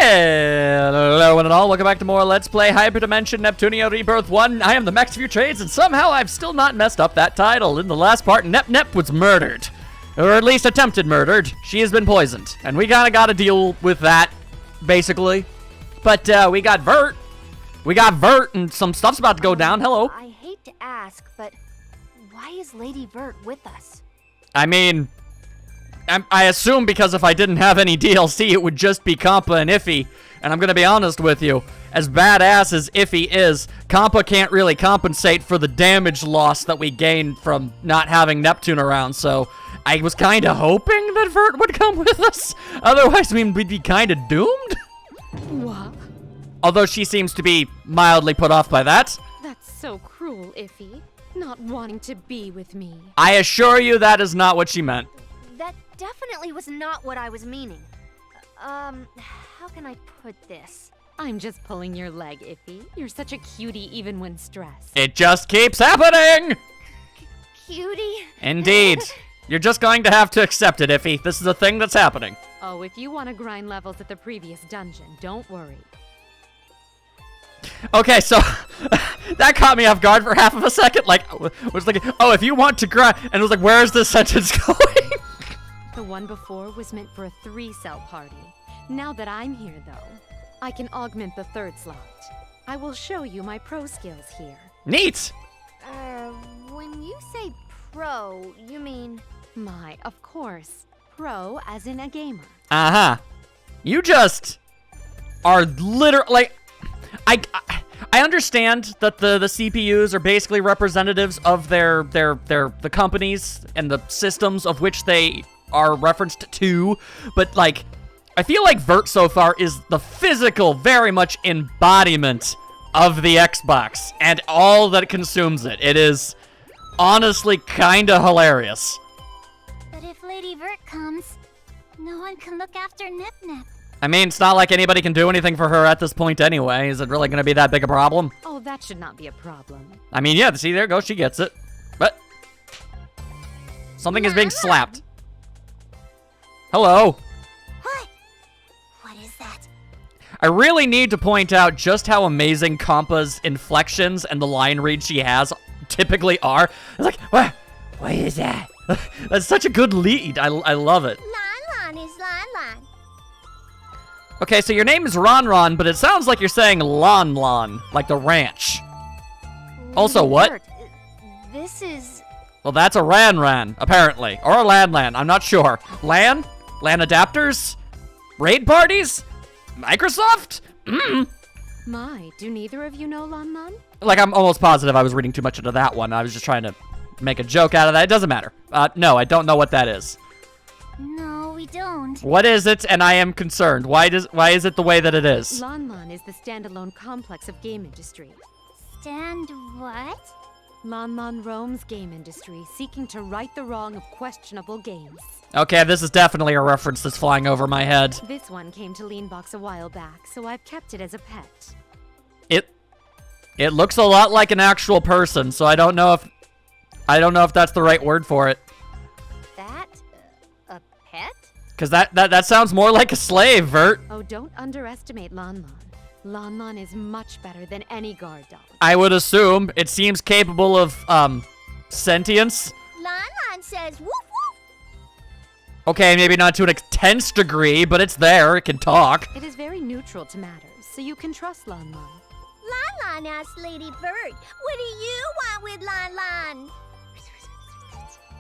Hello one and all, welcome back to more Let's Play Hyperdimension Neptunia Rebirth 1. I am the Max of your trades, and somehow I've still not messed up that title. In the last part, Nep was murdered. Or at least attempted murdered. She has been poisoned. And we kinda gotta deal with that, basically. But, we got Vert. We got Vert, and some stuff's about to go down. Hello. I hate to ask, but why is Lady Vert with us? I mean, I assume because if I didn't have any DLC, it would just be Compa and Iffy. And I'm gonna be honest with you, as badass as Iffy is, Compa can't really compensate for the damage loss that we gained from not having Neptune around, so I was kinda hoping that Vert would come with us. Otherwise, I mean, we'd be kinda doomed. What? Although she seems to be mildly put off by that. That's so cruel, Iffy. Not wanting to be with me. I assure you that is not what she meant. That definitely was not what I was meaning. How can I put this? I'm just pulling your leg, Iffy. You're such a cutie even when stressed. It just keeps happening! Cutie? Indeed. You're just going to have to accept it, Iffy. This is a thing that's happening. Oh, if you want to grind levels at the previous dungeon, don't worry. Okay, so that caught me off guard for half of a second. Like, was like, oh, if you want to grind, and it was like, where is this sentence going? The one before was meant for a 3-cell party. Now that I'm here, though, I can augment the 3rd slot. I will show you my pro skills here. Neat. When you say pro, you mean... My, of course. Pro as in a gamer. Uh-huh. You just are literally, like, I understand that the CPUs are basically representatives of the companies and the systems of which they are referenced to, but like, I feel like Vert so far is the physical, very much embodiment of the Xbox and all that consumes it. It is honestly kinda hilarious. But if Lady Vert comes, no one can look after Nip. I mean, it's not like anybody can do anything for her at this point anyway. Is it really gonna be that big a problem? Oh, that should not be a problem. I mean, yeah, see, there goes, she gets it. But something is being slapped. Hello. What? What is that? I really need to point out just how amazing Compa's inflections and the line read she has typically are. It's like, what is that? That's such a good lead. I love it. Lon is Lon. Okay, so your name is Ron, but it sounds like you're saying Lon, like the ranch. Also, Lady what? Vert, this is... Well, that's a Ran, apparently. Or a Lan. I'm not sure. LAN adapters? Raid parties? Microsoft? My, do neither of you know Lon? Like, I'm almost positive I was reading too much into that one. I was just trying to make a joke out of that. It doesn't matter. No, I don't know what that is. No, we don't. What is it? And I am concerned. Why is it the way that it is? Lon is the standalone complex of game industry. Stand what? Lon roams game industry, seeking to right the wrong of questionable games. Okay, this is definitely a reference that's flying over my head. This one came to Leanbox a while back, so I've kept it as a pet. It looks a lot like an actual person, so I don't know if that's the right word for it. That? A pet? Cause that sounds more like a slave, Vert. Oh, don't underestimate Lon. Lon is much better than any guard dog. I would assume it seems capable of sentience. Lon says woof woof. Okay, maybe not to an intense degree, but it's there. It can talk. It is very neutral to matters, so you can trust Lon. Lon asked Lady Vert, what do you want with Lon?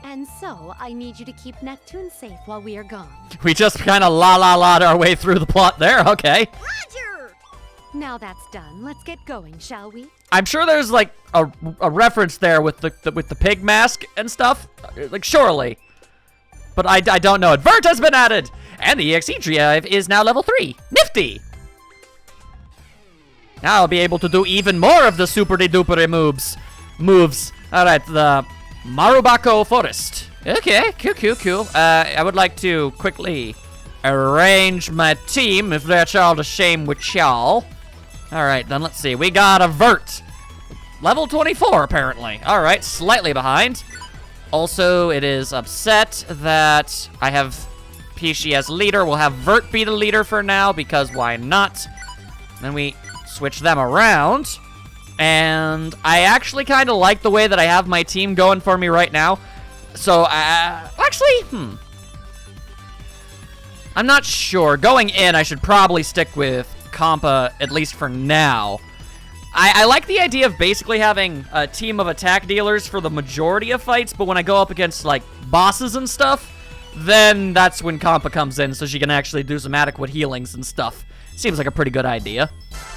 And so, I need you to keep Neptune safe while we are gone. We just kind of la-la-la'd our way through the plot there. Okay. Roger! Now that's done, let's get going, shall we? I'm sure there's like a reference there with the pig mask and stuff. Like, surely. But I don't know it. Vert has been added! And the EXE drive is now level 3. Nifty! Now I'll be able to do even more of the super-de-duper moves. Alright, the Marubako Forest. Okay, cool. I would like to quickly arrange my team, if that's all the same with y'all. Alright, then let's see. We got a Vert. Level 24, apparently. Alright, slightly behind. Also, it is upset that I have Peachy as leader. We'll have Vert be the leader for now, because why not? Then we switch them around. And I actually kind of like the way that I have my team going for me right now. So, actually, I'm not sure. Going in, I should probably stick with Compa, at least for now. I like the idea of basically having a team of attack dealers for the majority of fights, but when I go up against, like, bosses and stuff, then that's when Compa comes in, so she can actually do some adequate healings and stuff. Seems like a pretty good idea.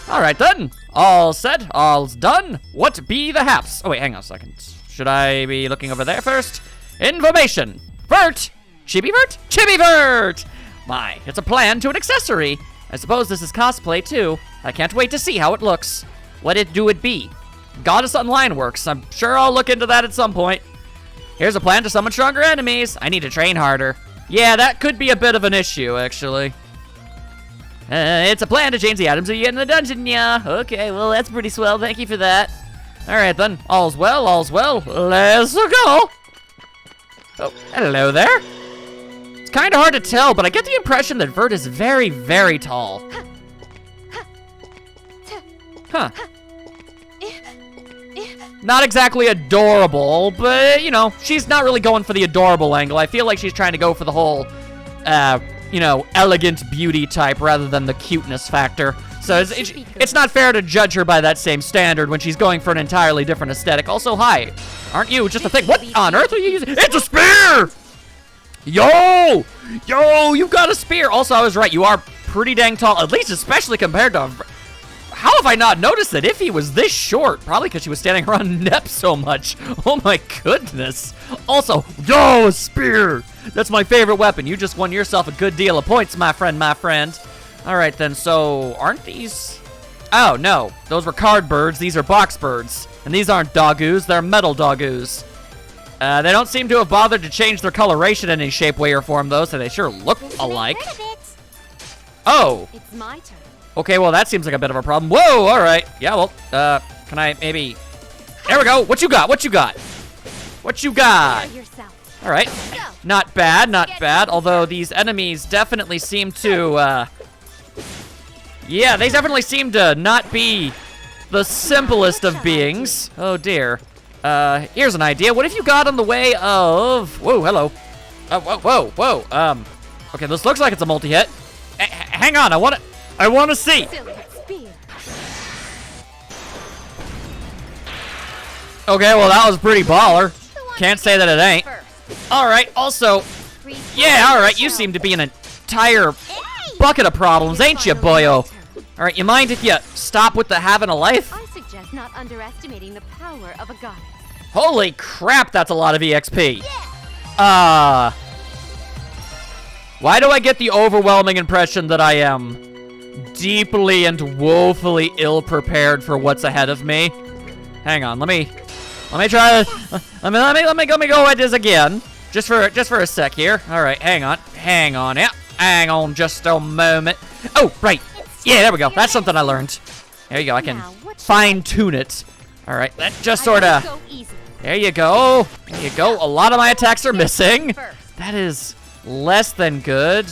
Alright then, all said, all's done. What be the haps? Oh wait, hang on a second. Should I be looking over there first? Information. Vert! Chibi Vert? Chibi Vert! My, it's a plan to an accessory. I suppose this is cosplay too. I can't wait to see how it looks. What it be? Goddess Online works. I'm sure I'll look into that at some point. Here's a plan to summon stronger enemies. I need to train harder. Yeah, that could be a bit of an issue, actually. It's a plan to change the items that you get in the dungeon, yeah. Okay, well, that's pretty swell. Thank you for that. Alright then. All's well, all's well. Let's go. Oh, hello there. It's kind of hard to tell, but I get the impression that Vert is very, very tall. Huh. Not exactly adorable, but, you know, she's not really going for the adorable angle. I feel like she's trying to go for the whole, you know, elegant beauty type rather than the cuteness factor. So it's not fair to judge her by that same standard when she's going for an entirely different aesthetic. Also, hi, aren't you just a thing? What on earth are you using? It's a spear! Yo, you got a spear. Also, I was right. You are pretty dang tall, at least especially compared to... How have I not noticed that Iffy was this short? Probably because she was standing around Nep so much. Oh my goodness. Also, yo, a spear. That's my favorite weapon. You just won yourself a good deal of points, my friend, my friend. All right then, so aren't these... Oh, no. Those were card birds. These are box birds. And these aren't Dogus. They're metal Dogus. They don't seem to have bothered to change their coloration in any shape, way, or form, though, so they sure look alike. Oh. It's my turn. Okay, well, that seems like a bit of a problem. Whoa, all right. Yeah, well, can I maybe... There we go. What you got? What you got? What you got? All right. Not bad, not bad. Although these enemies definitely seem to, yeah, they definitely seem to not be the simplest of beings. Oh, dear. Here's an idea. What if you got in the way of... Whoa, hello. Whoa. Okay, this looks like it's a multi-hit. Hang on, I want to see. Okay, well, that was pretty baller. Can't say that it ain't. All right, also, yeah, all right, you seem to be an entire bucket of problems, ain't you, boyo? All right, you mind if you stop with the having a life? I suggest not underestimating the power of a goddess. Holy crap, that's a lot of EXP. Why do I get the overwhelming impression that I am deeply and woefully ill-prepared for what's ahead of me? Hang on, let me try this. Let me go at this again. Just for a sec here. All right, hang on. Yeah, hang on just a moment. Oh, right. Yeah, there we go. That's something I learned. There you go. I can fine-tune it. All right, that just sort of... There you go. There you go. A lot of my attacks are missing. That is less than good.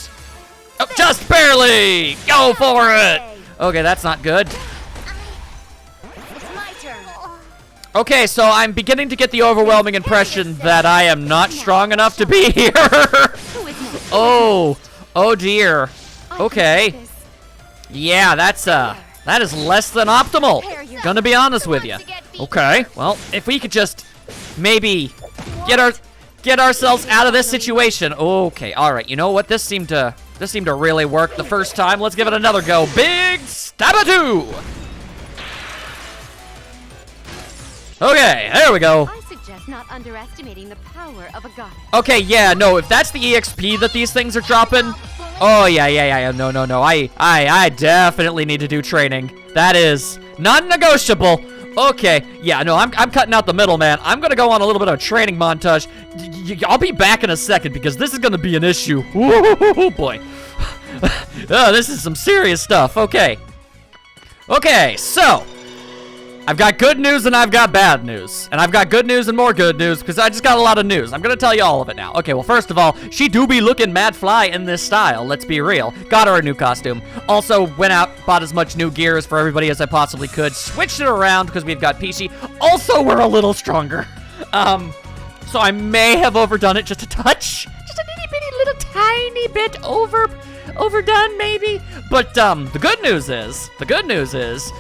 Oh, just barely. Go for it. Okay, that's not good. Okay, so I'm beginning to get the overwhelming impression that I am not strong enough to be here. Oh dear. Okay. Yeah, that is less than optimal. Gonna be honest with you. Okay, well, if we could just maybe get ourselves out of this situation. Okay, all right. You know what? This seemed to really work the first time. Let's give it another go. Big stab-a-doo. Okay, there we go. I suggest not underestimating the power of a goddess. Okay, yeah, no, if that's the EXP that these things are dropping, oh yeah, no, I definitely need to do training. That is non-negotiable. Okay, yeah, no, I'm cutting out the middle, man. I'm gonna go on a little bit of a training montage. I'll be back in a second because this is gonna be an issue. Oh boy. Oh, this is some serious stuff. Okay, so I've got good news and I've got bad news. And I've got good news and more good news because I just got a lot of news. I'm gonna tell you all of it now. Okay, well, first of all, she do be looking mad fly in this style. Let's be real. Got her a new costume. Also went out, bought as much new gears for everybody as I possibly could. Switched it around because we've got Peachy. Also, we're a little stronger. So I may have overdone it just a touch. Just a itty bitty little tiny bit overdone maybe. But the good news is,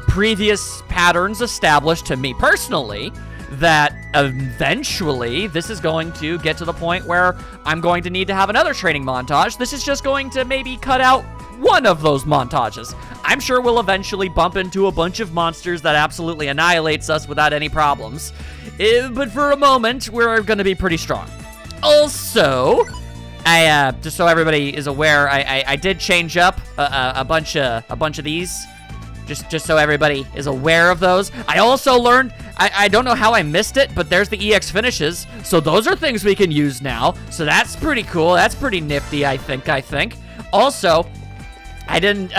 previous patterns established to me personally that eventually this is going to get to the point where I'm going to need to have another training montage. This is just going to maybe cut out one of those montages. I'm sure we'll eventually bump into a bunch of monsters that absolutely annihilates us without any problems. But for a moment, we're going to be pretty strong. Also, just so everybody is aware, I did change up a bunch of these. Just so everybody is aware of those. I also learned, I don't know how I missed it, but there's the EX finishes. So those are things we can use now. So that's pretty cool. That's pretty nifty, I think. Also, I didn't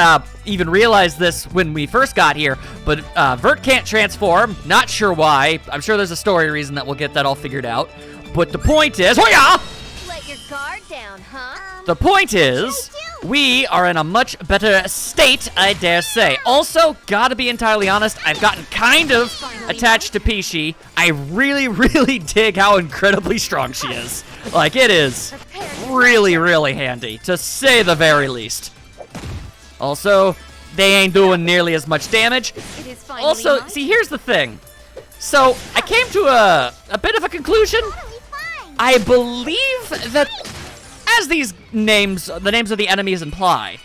even realize this when we first got here, but Vert can't transform. Not sure why. I'm sure there's a story reason that we'll get that all figured out. But the point is, Let your guard down, huh? The point is, we are in a much better state, I dare say. Also, gotta be entirely honest, I've gotten kind of attached to Peachy. I really dig how incredibly strong she is. Like, it is really handy, to say the very least. Also, they ain't doing nearly as much damage. Also, see, here's the thing. So, I came to a bit of a conclusion. I believe that, as these names, the names of the enemies imply,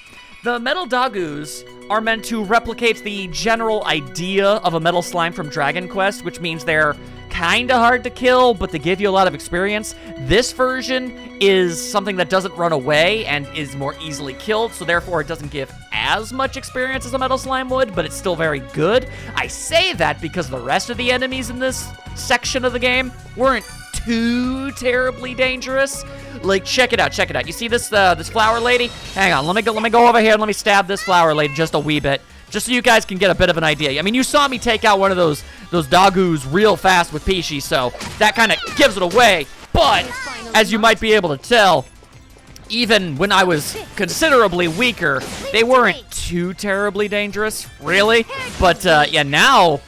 the metal Dogus are meant to replicate the general idea of a metal slime from Dragon Quest, which means they're kinda hard to kill, but they give you a lot of experience. This version is something that doesn't run away and is more easily killed, so therefore it doesn't give as much experience as a metal slime would, but it's still very good. I say that because the rest of the enemies in this section of the game weren't too terribly dangerous. Like, check it out. You see this this flower lady? Hang on, let me go over here and let me stab this flower lady just a wee bit, just so you guys can get a bit of an idea. I mean, you saw me take out one of those Dogus real fast with Peachy, so that kind of gives it away. But as you might be able to tell, even when I was considerably weaker, they weren't too terribly dangerous, really. But yeah, now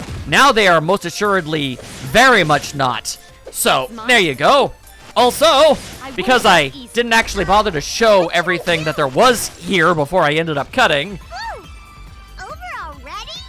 they are most assuredly very much not. So, there you go. Also, because I didn't actually bother to show everything that there was here before I ended up cutting. Over already?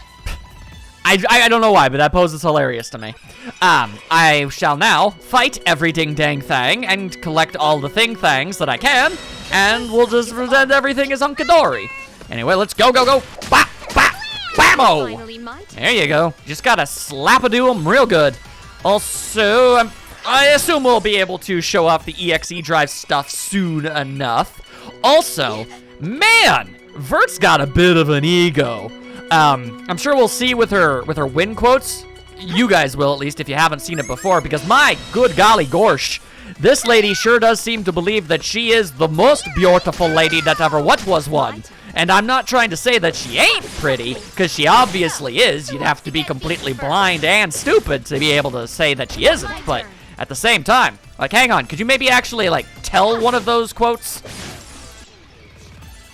I don't know why, but that pose is hilarious to me. I shall now fight every ding-dang thing and collect all the thing-thangs that I can, and we'll just present everything as Unkadori. Anyway, let's go. Bap, bap, bammo! There you go. Just gotta slap-a-do 'em real good. Also, I assume we'll be able to show off the EXE drive stuff soon enough. Also, man, Vert's got a bit of an ego. I'm sure we'll see with her win quotes. You guys will, at least, if you haven't seen it before, because my good golly gorsh, this lady sure does seem to believe that she is the most beautiful lady that ever was one. And I'm not trying to say that she ain't pretty, because she obviously is. You'd have to be completely blind and stupid to be able to say that she isn't. But at the same time, like, hang on, could you maybe actually, like, tell one of those quotes?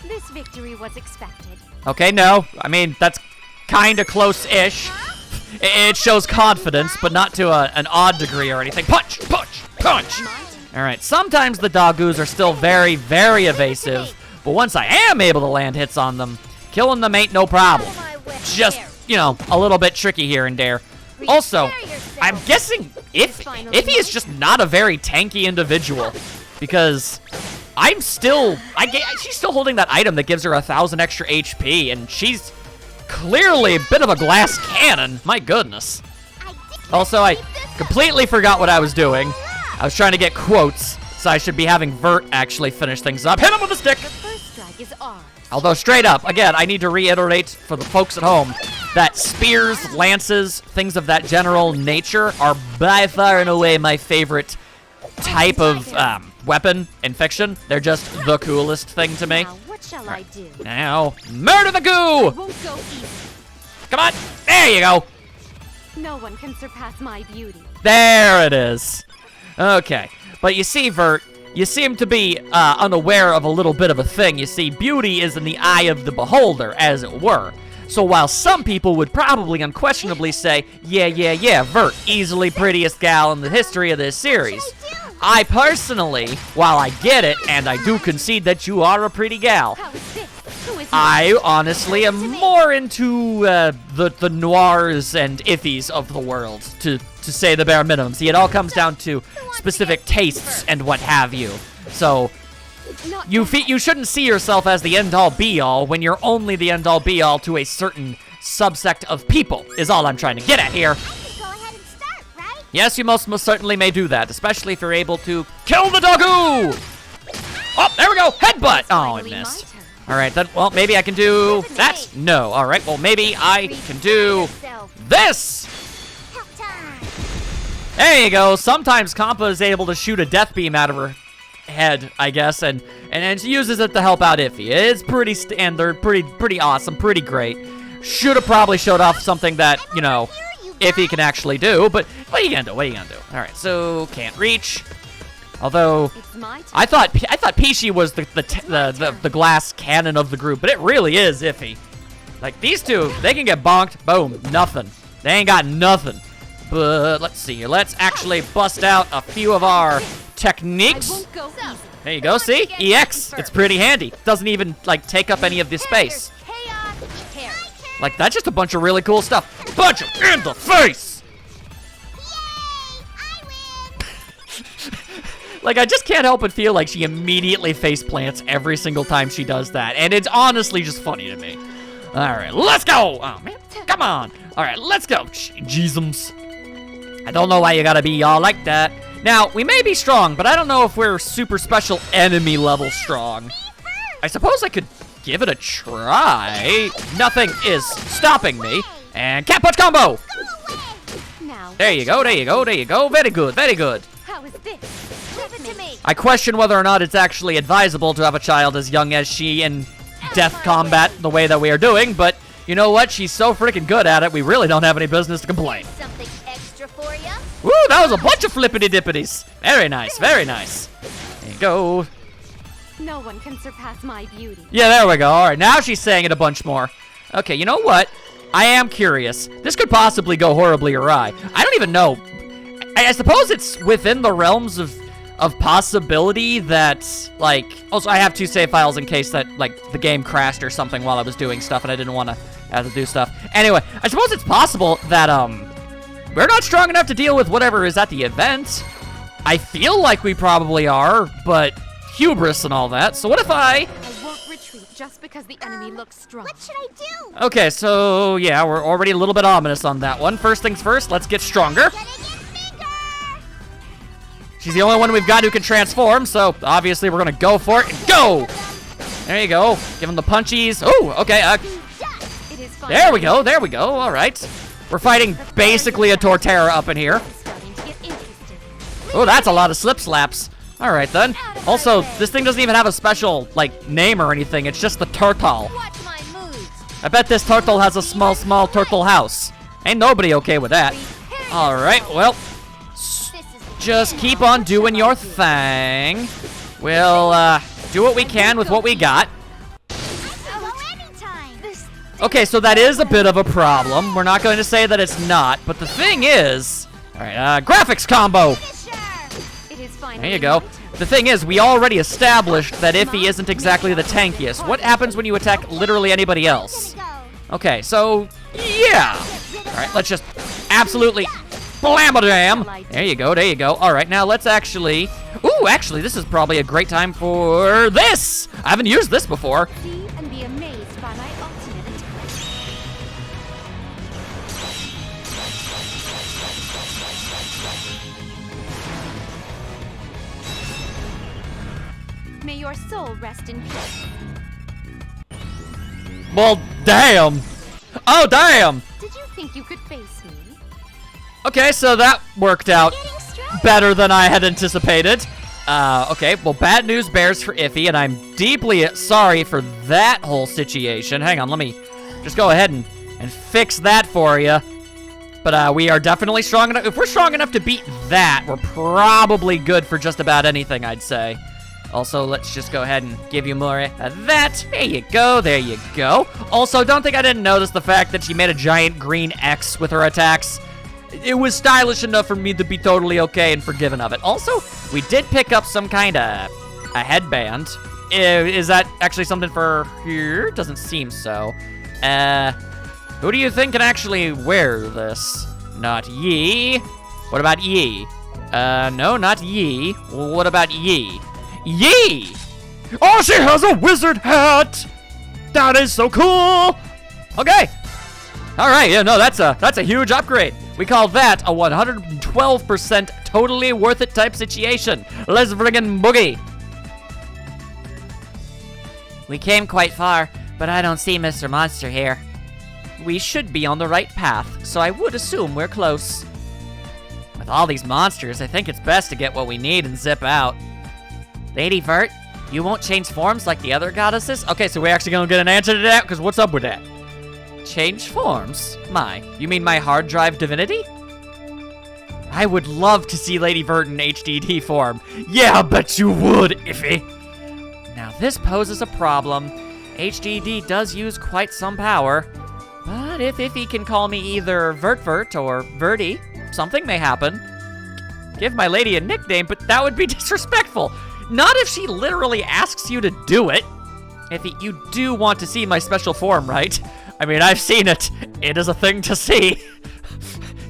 This victory was expected. Okay, no. I mean, that's kind of close-ish. It shows confidence, but not to an odd degree or anything. Punch! All right, sometimes the Dogus are still very evasive. But once I am able to land hits on them, killing them ain't no problem. Just, you know, a little bit tricky here and there. Also, I'm guessing Iffy is just not a very tanky individual, because she's still holding that item that gives her 1,000 extra HP, and she's clearly a bit of a glass cannon. My goodness. Also, I completely forgot what I was doing. I was trying to get quotes, so I should be having Vert actually finish things up. Hit him with a stick! Although, straight up, again, I need to reiterate for the folks at home that spears, lances, things of that general nature are by far and away my favorite type of weapon in fiction. They're just the coolest thing to me. Now, what shall I do? Now, murder the goo! Won't go easy. Come on. There you go. No one can surpass my beauty. There it is. Okay. But you see, Vert, you seem to be unaware of a little bit of a thing. You see, beauty is in the eye of the beholder, as it were. So while some people would probably unquestionably say, yeah, Vert, easily prettiest gal in the history of this series, I personally, while I get it, and I do concede that you are a pretty gal, How is this? Who is I honestly am more into the noirs and iffies of the world, to say the bare minimum. See, it all comes down to specific tastes and what have you. So not you shouldn't see yourself as the end-all be-all when you're only the end-all be-all to a certain subsect of people, is all I'm trying to get at here. Go ahead and start, right? Yes, you most certainly may do that, especially if you're able to kill the Dogu! Oh, there we go! Headbutt! Oh, I finally my missed. turn. All right, then, well, maybe I can do that. No, all right, well, maybe I can do this. Help time. There you go. Sometimes Kampa is able to shoot a death beam out of her head, I guess, and then she uses it to help out Iffy. It's pretty standard, pretty awesome, pretty great. Should have probably showed off something that, you know, Iffy can actually do, but what are you gonna do? What are you gonna do? All right, so can't reach. Although It's my turn. I thought Peachy was the glass cannon of the group, but it really is Iffy. Like these two, they can get bonked. Boom, nothing. They ain't got nothing. But let's see here. Let's actually bust out a few of our I techniques. won't go easy. There you go. See, EX. It's pretty handy. Doesn't even like take up any of the space. Chaos here. Like that's just a bunch of really cool stuff. Punch him in the face. Like, I just can't help but feel like she immediately face plants every single time she does that. And it's honestly just funny to me. All right, let's go. Oh, man, come on. All right, let's go. Jeezums. I don't know why you gotta be all like that. Now, we may be strong, but I don't know if we're super special enemy level strong. I suppose I could give it a try. Nothing is stopping me. And cat punch combo. Now, There you go, there you go, there you go. Very good, very good. how is this? Leave it to me. I question whether or not it's actually advisable to have a child as young as she in death combat the way that we are doing, but you know what? She's so freaking good at it, we really don't have any business to complain. Something extra for you. Woo, that was a bunch of flippity-dippities. Very nice, very nice. There you go. No one can surpass my beauty. Yeah, there we go. All right, now she's saying it a bunch more. Okay, you know what? I am curious. This could possibly go horribly awry. I don't even know. I suppose it's within the realms of possibility that, like... Also, I have 2 save files in case that, like, the game crashed or something while I was doing stuff and I didn't want to have to do stuff. Anyway, I suppose it's possible that, we're not strong enough to deal with whatever is at the event. I feel like we probably are, but hubris and all that. So what if I won't retreat just because the enemy looks strong. What should I do? Okay, so, yeah, we're already a little bit ominous on that one. First things first, let's get stronger. Gotta get bigger. She's the only one we've got who can transform, so obviously we're gonna go for it and go! There you go. Give him the punchies. Oh, okay, It is fine. there we go, all right. We're fighting basically a Torterra up in here. I'm starting to get interested. Oh, that's a lot of slip slaps. All right, then. Also, this thing doesn't even have a special, like, name or anything. It's just the turtle. Watch my moves. I bet this turtle has a small turtle house. Ain't nobody okay with that. All right, well, This is just keep on doing your thing. We'll, do what we can with what we got. Go anytime. Okay, so that is a bit of a problem. We're not going to say that it's not, but the thing is... All right, graphics combo. It is fine. There you go. The thing is, we already established that Iffy isn't exactly the tankiest. What happens when you attack literally anybody else? Go. Okay, so, yeah. All right, let's just absolutely blam-a-dam. There you go, there you go. All right, now let's actually... Ooh, actually, this is probably a great time for this. I haven't used this before. See and be amazed by my ultimate attack. May your soul rest in peace. Well, damn. Oh, damn. Did you think you could face me? Okay, so that worked out Getting stronger. better than I had anticipated. Okay, well, bad news bears for Iffy, and I'm deeply sorry for that whole situation. Hang on, let me just go ahead and and fix that for you. But we are definitely strong enough. If we're strong enough to beat that, we're probably good for just about anything, I'd say. Also, let's just go ahead and give you more of that. There you go, there you go. Also, don't think I didn't notice the fact that she made a giant green X with her attacks. It was stylish enough for me to be totally okay and forgiven of it. Also, we did pick up some kind of a headband. Is that actually something for here? Doesn't seem so. Who do you think can actually wear this? Not ye. What about ye? No, not ye. What about ye? Ye! Oh, she has a wizard hat! That is so cool! Okay. All right, yeah, no, that's a huge upgrade. We call that a 112% totally worth it type situation. Let's friggin' boogie. We came quite far, but I don't see Mr. Monster here. We should be on the right path, so I would assume we're close. With all these monsters, I think it's best to get what we need and zip out. Lady Vert, you won't change forms like the other goddesses? Okay, so we're actually gonna get an answer to that, because what's up with that? Change forms? You mean my hard drive divinity? I would love to see Lady Vert in HDD form. Yeah, I bet you would, Iffy. Now this poses a problem. HDD does use quite some power. But if Iffy can call me either Vert or Verty, something may happen. Give my lady a nickname, but that would be disrespectful. Not if she literally asks you to do it. Iffy, you do want to see my special form, right? I mean, I've seen it. It is a thing to see.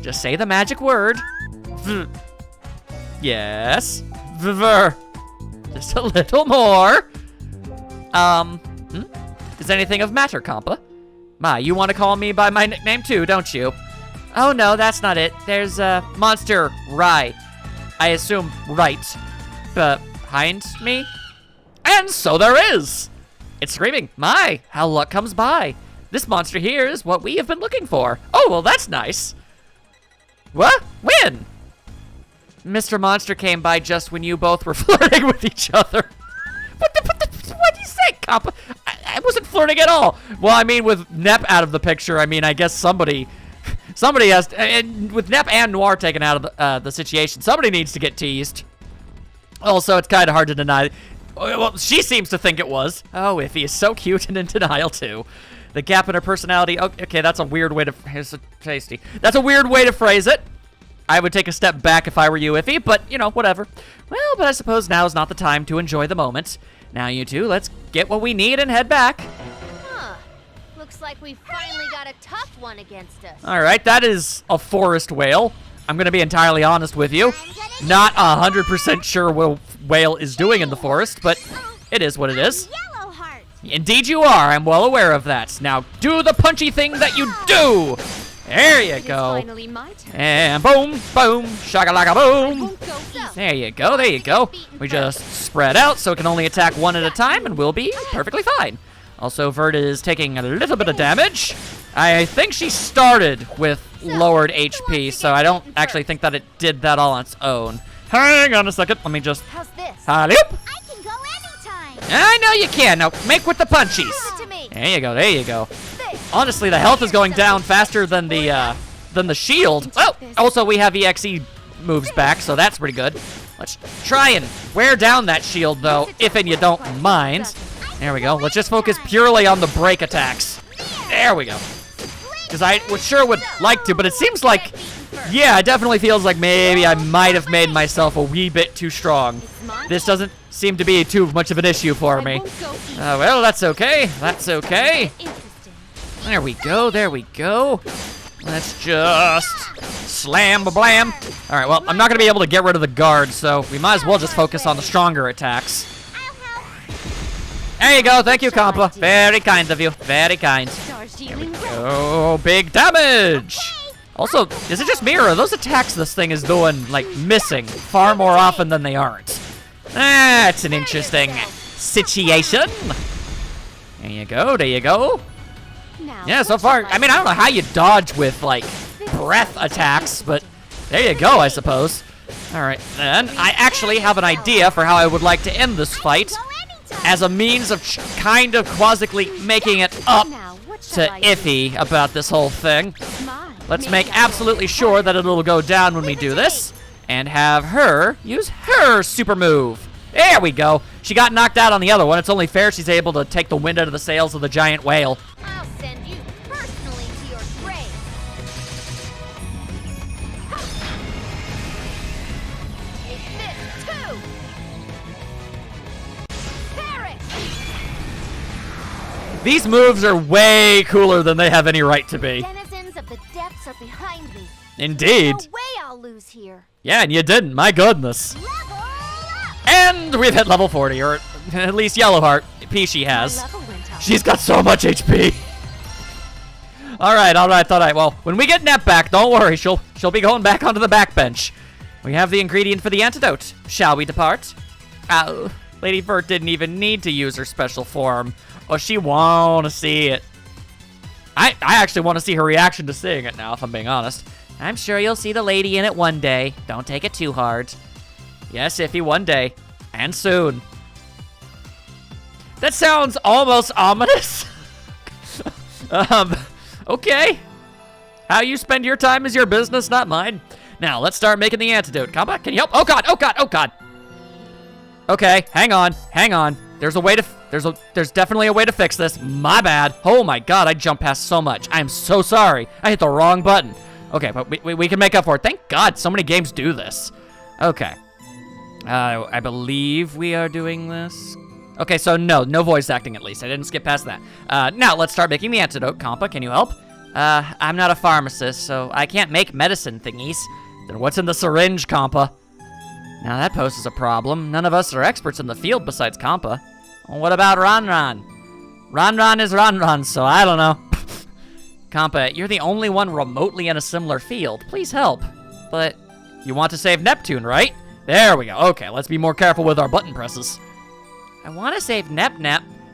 Just say the magic word. Yes. Just a little more. Is anything of matter, Compa? You want to call me by my nickname too, don't you? Oh no, that's not it. There's a monster, Rye. I assume right. Behind me? And so there is! It's screaming, how luck comes by. This monster here is what we have been looking for. Oh, well, that's nice. What? When? Mr. Monster came by just when you both were flirting with each other. What do you say, Compa? I wasn't flirting at all. Well, I mean, with Nep out of the picture, I mean, I guess somebody has, and with Nep and Noir taken out of the situation, somebody needs to get teased. Also, it's kind of hard to deny. Well, she seems to think it was. Oh, Iffy is so cute and in denial, too. The gap in her personality. Okay, that's a weird way to... Here's a tasty. That's a weird way to phrase it. I would take a step back if I were you, Iffy, but, you know, whatever. Well, but I suppose now is not the time to enjoy the moment. Now, you two, let's get what we need and head back. Huh. Looks like we finally got a tough one against us. All right, that is a forest whale. I'm going to be entirely honest with you. Not 100% sure what a whale is doing in the forest, but it is what it is. Indeed you are. I'm well aware of that. Now, do the punchy thing that you do. There you go. Finally my turn. And boom, boom, shakalaka boom. There you go, there you go. We just spread out so it can only attack one at a time, and we'll be perfectly fine. Also, Vert is taking a little bit of damage. I think she started with lowered HP, so I don't actually think that it did that all on its own. Hang on a second, let me just... How's this? I can go anytime. I know you can. Now, make with the punchies. There you go, there you go. Honestly, the health is going down faster than the shield. Oh, also we have EXE moves back, so that's pretty good. Let's try and wear down that shield, though, if and you don't mind. There we go. Let's just focus purely on the break attacks. There we go. Because I would like to, but it seems like, yeah, it definitely feels like maybe I might have made myself a wee bit too strong. This doesn't seem to be too much of an issue for me. Well, that's okay. That's okay. There we go. There we go. Let's just slam-ba-blam. All right, well, I'm not going to be able to get rid of the guard, so we might as well just focus on the stronger attacks. There you go. Thank you, Compa. Very kind of you. Very kind. There we go. Big damage. Also, is it just me, or are those attacks this thing is doing, like, missing far more often than they aren't? That's an interesting situation. There you go. There you go. Yeah, so far, I mean, I don't know how you dodge with, like, breath attacks, but there you go, I suppose. All right, then, I actually have an idea for how I would like to end this fight as a means of kind of quasically making it up to iffy about this whole thing. My, Let's maybe make I will absolutely sure that it'll go down when we do this, and have her use her super move. There we go. She got knocked out on the other one. It's only fair she's able to take the wind out of the sails of the giant whale. I'll send you personally to your grave. A fist, too. Parrot. These moves are way cooler than they have any right to be. Denizens of the depths are behind me. Indeed. No way I'll lose here. Yeah, and you didn't. My goodness. Level up. And we've hit level 40, or at least Yellowheart. Peachy My has. level went up. She's got so much HP. Alright, alright. Well, when we get Nep back, don't worry. She'll be going back onto the backbench. We have the ingredient for the antidote. Shall we depart? Oh, Lady Vert didn't even need to use her special form. Oh, she want to see it. I actually want to see her reaction to seeing it now, if I'm being honest. I'm sure you'll see the lady in it one day. Don't take it too hard. Yes, Iffy, one day. And soon. That sounds almost ominous. Okay. How you spend your time is your business, not mine. Now, let's start making the antidote. Combat, can you help? Oh god, oh god, oh god. Okay, hang on. There's a way to, there's definitely a way to fix this. My bad. Oh my god, I jumped past so much. I am so sorry. I hit the wrong button. Okay, but we can make up for it. Thank god so many games do this. Okay. I believe we are doing this. Okay, so no voice acting at least. I didn't skip past that. Now, let's start making the antidote. Compa, can you help? I'm not a pharmacist, so I can't make medicine thingies. Then what's in the syringe, Compa? Now that poses a problem. None of us are experts in the field besides Compa. Well, what about Ron? Ron is Ron, so I don't know. Compa, you're the only one remotely in a similar field. Please help. But you want to save Neptune, right? There we go. Okay, let's be more careful with our button presses. I want to save Nep,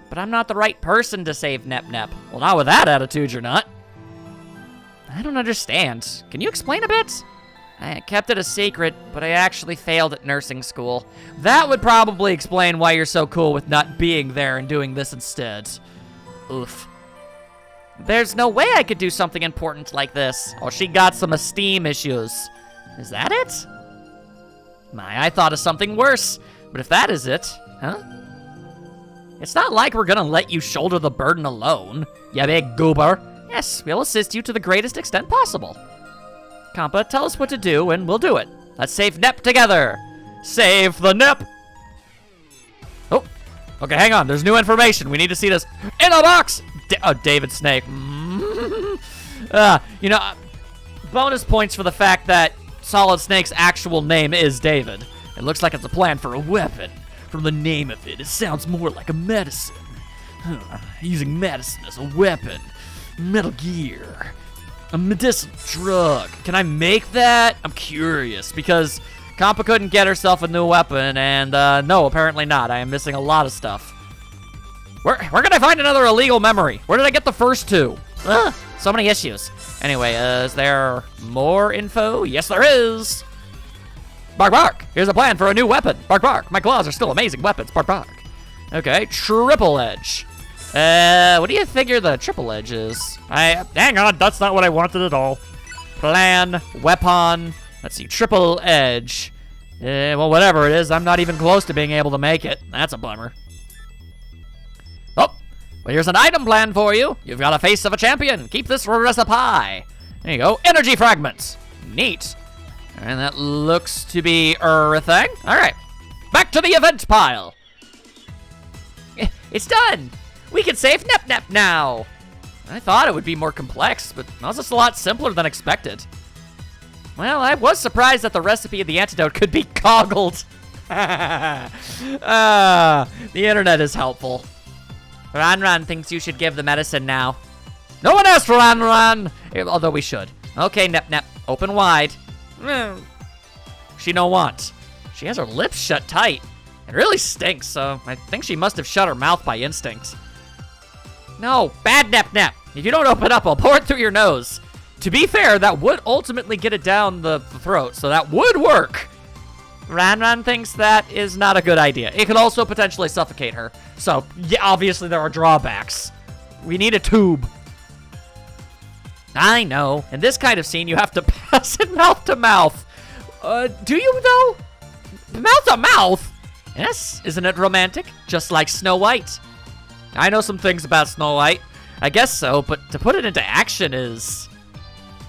but I'm not the right person to save Nep. Well, not with that attitude, you're not. I don't understand. Can you explain a bit? I kept it a secret, but I actually failed at nursing school. That would probably explain why you're so cool with not being there and doing this instead. Oof. There's no way I could do something important like this. Oh, she got some esteem issues. Is that it? I thought of something worse. But if that is it, huh? It's not like we're gonna let you shoulder the burden alone, you big goober. Yes, we'll assist you to the greatest extent possible. Compa, tell us what to do and we'll do it. Let's save Nep together. Save the Nep. Oh, okay, hang on. There's new information. We need to see this in a box. David Snake. You know, bonus points for the fact that Solid Snake's actual name is David. It looks like it's a plan for a weapon. From the name of it, it sounds more like a medicine. Using medicine as a weapon. Metal Gear. A medicinal drug. Can I make that? I'm curious, because Compa couldn't get herself a new weapon, and no, apparently not. I am missing a lot of stuff. Where can I find another illegal memory? Where did I get the first two? Ugh, so many issues. Anyway, is there more info? Yes, there is. Bark. Here's a plan for a new weapon. Bark. My claws are still amazing weapons. Bark. Okay, triple edge. What do you figure the triple edge is? Hang on, that's not what I wanted at all. Plan, weapon, let's see, triple edge. Well, whatever it is, I'm not even close to being able to make it. That's a bummer. Oh, well, here's an item plan for you. You've got a face of a champion. Keep this recipe. There you go, energy fragments. Neat. And that looks to be everything. All right, back to the event pile. It's done. We can save Nep now. I thought it would be more complex, but that was just a lot simpler than expected. Well, I was surprised that the recipe of the antidote could be goggled. The internet is helpful. Ron thinks you should give the medicine now. No one asked Ron, although we should. Okay, Nep, open wide. She don't want. She has her lips shut tight. It really stinks, so I think she must have shut her mouth by instinct. No, bad Nep. If you don't open up, I'll pour it through your nose. To be fair, that would ultimately get it down the throat, so that would work. Ron thinks that is not a good idea. It could also potentially suffocate her. So, yeah, obviously there are drawbacks. We need a tube. I know. In this kind of scene, you have to pass it mouth to mouth. Do you, though? Mouth to mouth? Yes, isn't it romantic? Just like Snow White. I know some things about Snow White. I guess so, but to put it into action is...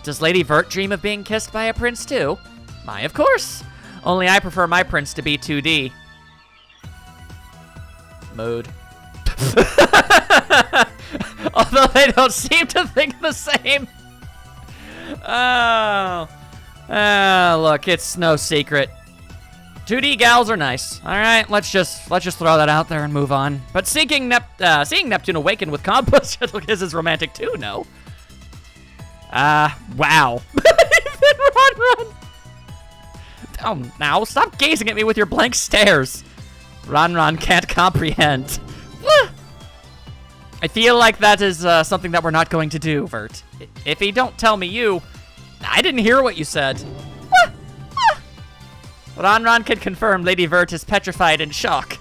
Does Lady Vert dream of being kissed by a prince, too? Why, of course. Only I prefer my prince to be 2D. Mood. Although they don't seem to think the same. Oh, look, it's no secret. 2D gals are nice. All right, let's just throw that out there and move on. But seeing Neptune awaken with Compass is romantic too, no? Wow. Run. Oh, now stop gazing at me with your blank stares. Ron can't comprehend. I feel like that is something that we're not going to do, Vert. If you don't tell me you... I didn't hear what you said. Ron can confirm Lady Vert is petrified in shock.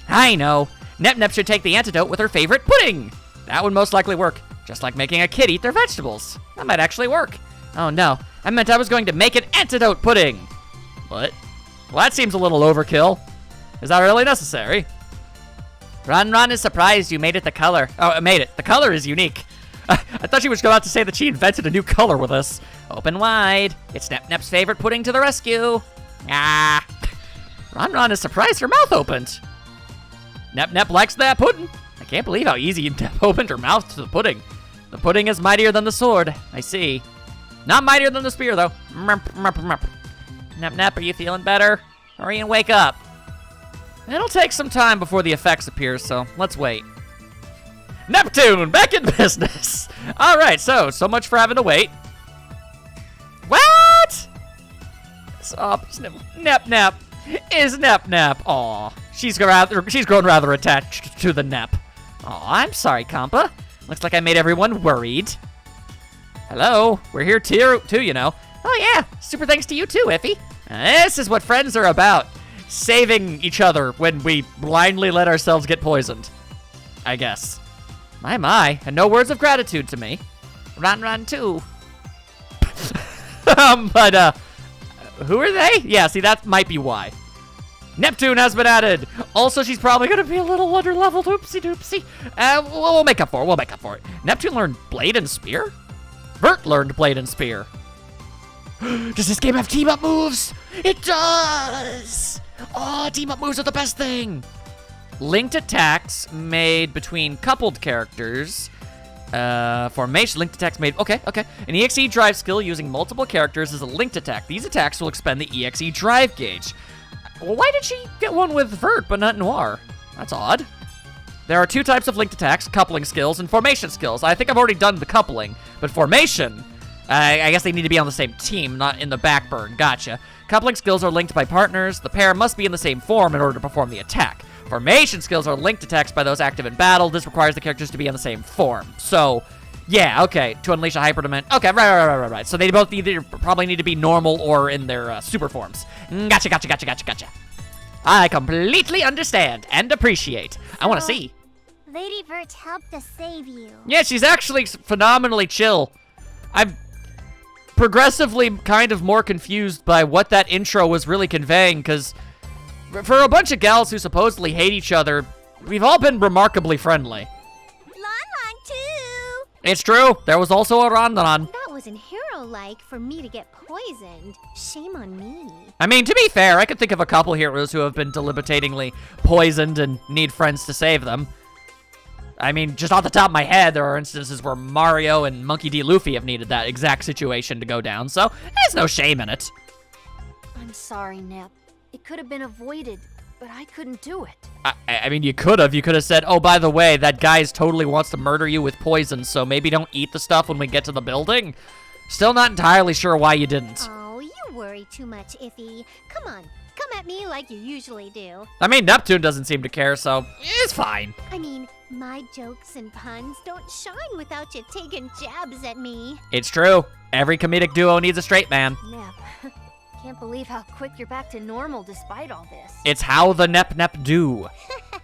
I know. Nep should take the antidote with her favorite pudding. That would most likely work. Just like making a kid eat their vegetables. That might actually work. Oh no, I meant I was going to make an antidote pudding. What? Well, that seems a little overkill. Is that really necessary? Ron is surprised you made it the color. Oh, I made it. The color is unique. I thought she was about to say that she invented a new color with us. Open wide. It's Nep's favorite pudding to the rescue. Ah. Ron is surprised her mouth opened. Nep likes that pudding. I can't believe how easy Nep opened her mouth to the pudding. The pudding is mightier than the sword. I see. Not mightier than the spear, though. Nep, are you feeling better? Hurry and wake up. It'll take some time before the effects appear, so let's wait. Neptune, back in business. All right, so much for having to wait. What? Stop. Nep. Is Nep. Aw, she's grown rather attached to the Nep. Aw, I'm sorry, Compa. Looks like I made everyone worried. Hello, we're here too, you know. Oh yeah, super thanks to you too, Iffy. This is what friends are about. Saving each other when we blindly let ourselves get poisoned. I guess. My, and no words of gratitude to me. Ron too. But, who are they? Yeah, see, that might be why. Neptune has been added. Also, she's probably gonna be a little under-leveled. Oopsie doopsie. We'll make up for it. Neptune learned Blade and Spear? Vert learned Blade and Spear. Does this game have team-up moves? It does! Oh, team-up moves are the best thing! Linked attacks made between coupled characters. Formation, linked attacks made... Okay. An EXE drive skill using multiple characters is a linked attack. These attacks will expend the EXE drive gauge. Well, why did she get one with Vert, but not Noir? That's odd. There are two types of linked attacks, coupling skills and formation skills. I think I've already done the coupling, but formation... I guess they need to be on the same team, not in the back burn. Gotcha. Coupling skills are linked by partners. The pair must be in the same form in order to perform the attack. Formation skills are linked attacks by those active in battle. This requires the characters to be in the same form. So, yeah, okay. To unleash a hyperdimension. Okay, right. So they both either probably need to be normal or in their super forms. Gotcha. I completely understand and appreciate. I want to see. Lady Vert helped us save you. Yeah, she's actually phenomenally chill. I'm progressively kind of more confused by what that intro was really conveying, because for a bunch of gals who supposedly hate each other, we've all been remarkably friendly. Lon too. It's true. There was also a Ron. That wasn't hero-like for me to get poisoned. Shame on me. I mean, to be fair, I could think of a couple heroes who have been deliberatingly poisoned and need friends to save them. I mean, just off the top of my head, there are instances where Mario and Monkey D. Luffy have needed that exact situation to go down, so there's no shame in it. I'm sorry, Nep. It could have been avoided, but I couldn't do it. I mean, you could have. You could have said, oh, by the way, that guy totally wants to murder you with poison, so maybe don't eat the stuff when we get to the building. Still not entirely sure why you didn't. Oh, you worry too much, Iffy. Come on, come at me like you usually do. I mean, Neptune doesn't seem to care, so it's fine. I mean, my jokes and puns don't shine without you taking jabs at me. It's true. Every comedic duo needs a straight man. Nep, can't believe how quick you're back to normal despite all this. It's how the Nep do. No,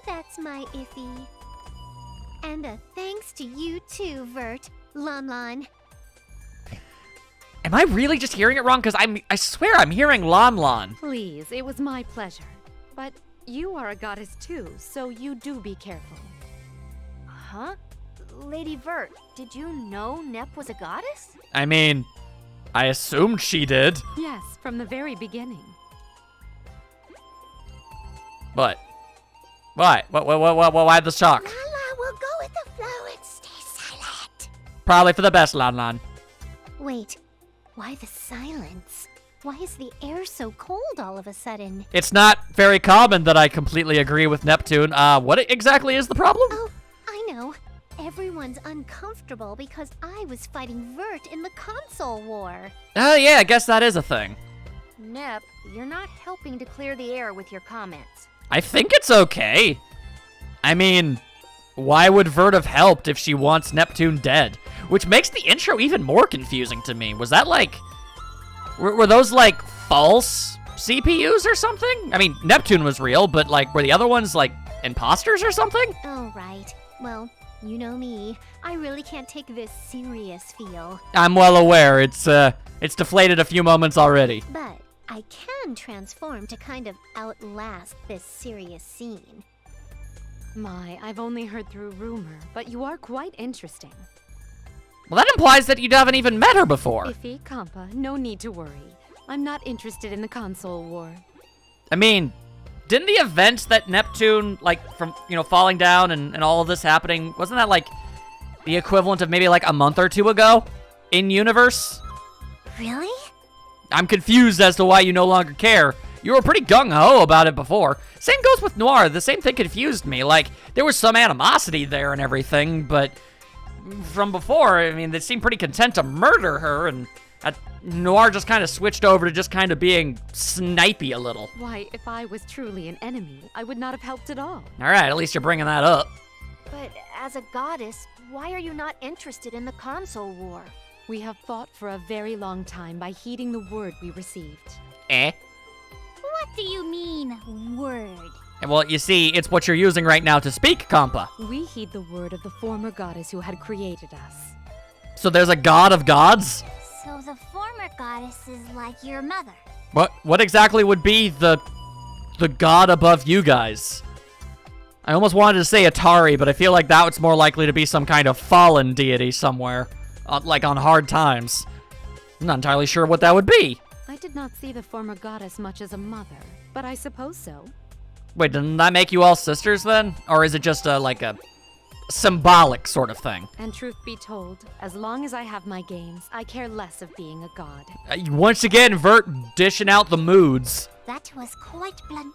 that's my Iffy. And a thanks to you too, Vert. Lon. Am I really just hearing it wrong? Because I swear I'm hearing Lon. Please, it was my pleasure. But you are a goddess too, so you do be careful. Huh? Lady Vert, did you know Nep was a goddess? I mean, I assumed she did. Yes, from the very beginning. But why? Why the shock? Lala will go with the flow and stay silent. Probably for the best, Lon. Wait, why the silence? Why is the air so cold all of a sudden? It's not very common that I completely agree with Neptune. What exactly is the problem? Oh, I know. Everyone's uncomfortable because I was fighting Vert in the console war. Yeah, I guess that is a thing. Nep, you're not helping to clear the air with your comments. I think it's okay. I mean, why would Vert have helped if she wants Neptune dead? Which makes the intro even more confusing to me. Was that like... Were those like false CPUs or something? I mean, Neptune was real, but like, were the other ones like imposters or something? Oh, right. Well, you know me. I really can't take this serious feel. I'm well aware. It's deflated a few moments already. But I can transform to kind of outlast this serious scene. My, I've only heard through rumor, but you are quite interesting. Well, that implies that you haven't even met her before. Iffy, Kampa, no need to worry. I'm not interested in the console war. I mean, didn't the event that Neptune, like, from, falling down and all of this happening, wasn't that, like, the equivalent of maybe, like, a month or two ago in universe? Really? I'm confused as to why you no longer care. You were pretty gung-ho about it before. Same goes with Noir. The same thing confused me. Like, there was some animosity there and everything, but from before, I mean, they seemed pretty content to murder her, and Noir just kind of switched over to just kind of being snipey a little. Why, if I was truly an enemy, I would not have helped at all. All right, at least you're bringing that up. But as a goddess, why are you not interested in the console war? We have fought for a very long time by heeding the word we received. What do you mean, word? Well, you see, it's what you're using right now to speak, Kampa. We heed the word of the former goddess who had created us. So there's a god of gods? So the former goddess is like your mother. What exactly would be the god above you guys? I almost wanted to say Atari, but I feel like that was more likely to be some kind of fallen deity somewhere, like on hard times. I'm not entirely sure what that would be. I did not see the former goddess much as a mother, but I suppose so. Wait, didn't that make you all sisters then? Or is it just like a symbolic sort of thing? And truth be told, as long as I have my games, I care less of being a god. Once again, Vert dishing out the moods. That was quite blunt.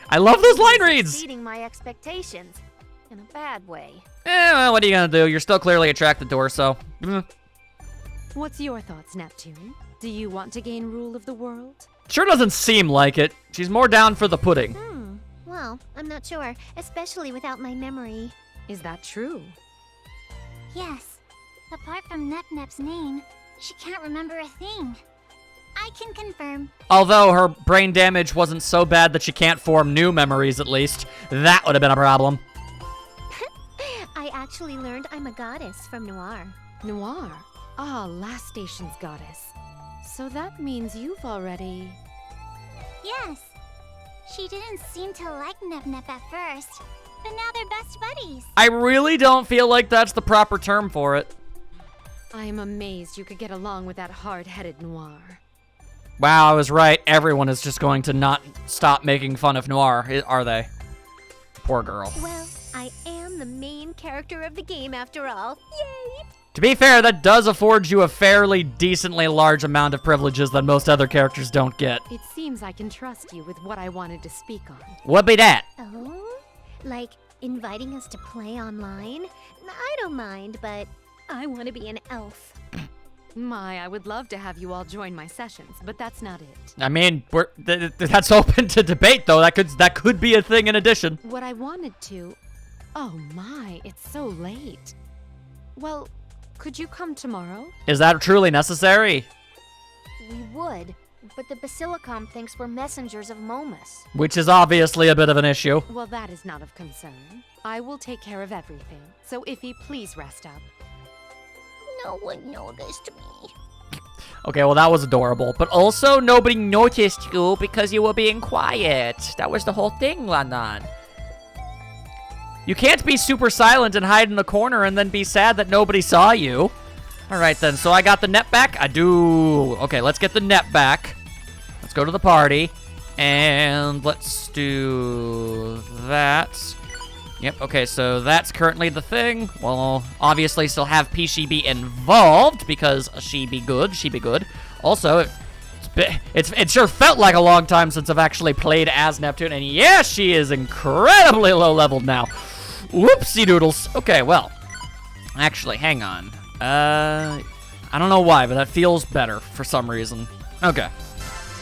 I love those line reads! Exceeding my expectations. In a bad way. Well, what are you gonna do? You're still clearly attracted to her, so... What's your thoughts, Neptune? Do you want to gain rule of the world? Sure doesn't seem like it. She's more down for the pudding. Well, I'm not sure, especially without my memory. Is that true? Yes. Apart from Nep-Nep's name, she can't remember a thing. I can confirm. Although her brain damage wasn't so bad that she can't form new memories, at least. That would have been a problem. I actually learned I'm a goddess from Noir. Noir? Ah, last station's goddess. So that means you've already... Yes. She didn't seem to like Nep-Nep at first, but now they're best buddies. I really don't feel like that's the proper term for it. I am amazed you could get along with that hard-headed Noir. Wow, I was right. Everyone is just going to not stop making fun of Noir, are they? Poor girl. Well, I am the main character of the game after all. Yay! To be fair, that does afford you a fairly decently large amount of privileges that most other characters don't get. It seems I can trust you with what I wanted to speak on. What be that? Oh? Like inviting us to play online? I don't mind, but I want to be an elf. My, I would love to have you all join my sessions, but that's not it. I mean, that's open to debate, though. That could be a thing in addition. What I wanted to... Oh my, it's so late. Well, could you come tomorrow? Is that truly necessary? We would, but the Basilicom thinks we're messengers of Momus. Which is obviously a bit of an issue. Well, that is not of concern. I will take care of everything. So Iffy, please rest up. No one noticed me. Okay, well, that was adorable. But also, nobody noticed you because you were being quiet. That was the whole thing, Lannan. You can't be super silent and hide in the corner and then be sad that nobody saw you. All right, then. So I got the net back? I do. Okay, let's get the net back. Let's go to the party. And let's do that. Yep, okay, so that's currently the thing. We'll obviously still have Peachy be involved because she be good, she be good. Also, it sure felt like a long time since I've actually played as Neptune, and yes, she is incredibly low-leveled now. Whoopsie doodles. Okay, well, actually, hang on. I don't know why, but that feels better for some reason. Okay.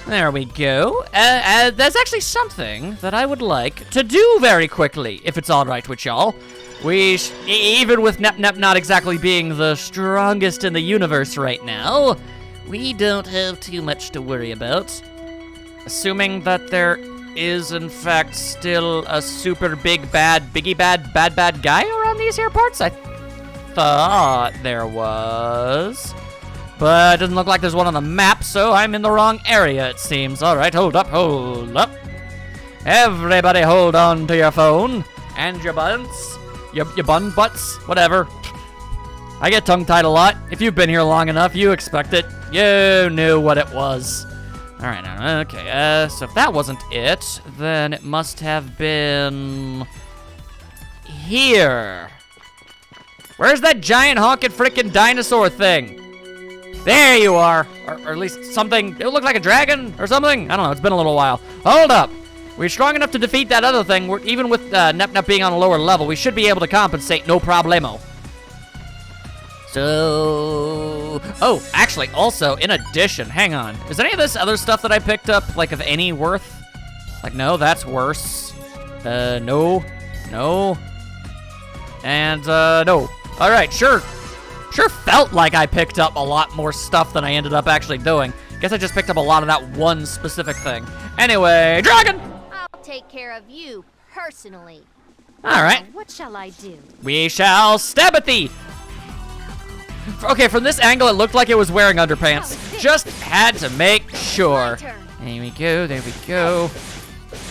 There we go. There's actually something that I would like to do very quickly, if it's all right with y'all. Even with Nep not exactly being the strongest in the universe right now, we don't have too much to worry about. Assuming that there is, in fact, still a super big bad, bad guy around these here parts? I thought there was. But it doesn't look like there's one on the map, so I'm in the wrong area, it seems. All right, hold up, hold up. Everybody hold on to your phone and your buns. Your bun butts, whatever. I get tongue-tied a lot. If you've been here long enough, you expect it. You knew what it was. All right, okay, so if that wasn't it, then it must have been here. Where's that giant honkin' frickin' dinosaur thing? There you are, or at least something. It looked like a dragon or something. I don't know, it's been a little while. Hold up. We're strong enough to defeat that other thing. Even with Nep being on a lower level, we should be able to compensate, no problemo. So, oh, actually, also, in addition, hang on. Is any of this other stuff that I picked up, like, of any worth? Like, no, that's worse. No, and, no. All right, sure. Sure felt like I picked up a lot more stuff than I ended up actually doing. Guess I just picked up a lot of that one specific thing. Anyway, dragon! I'll take care of you, personally. All right. What shall I do? We shall stab at thee! Okay, from this angle, it looked like it was wearing underpants. Just had to make sure. There we go, there we go.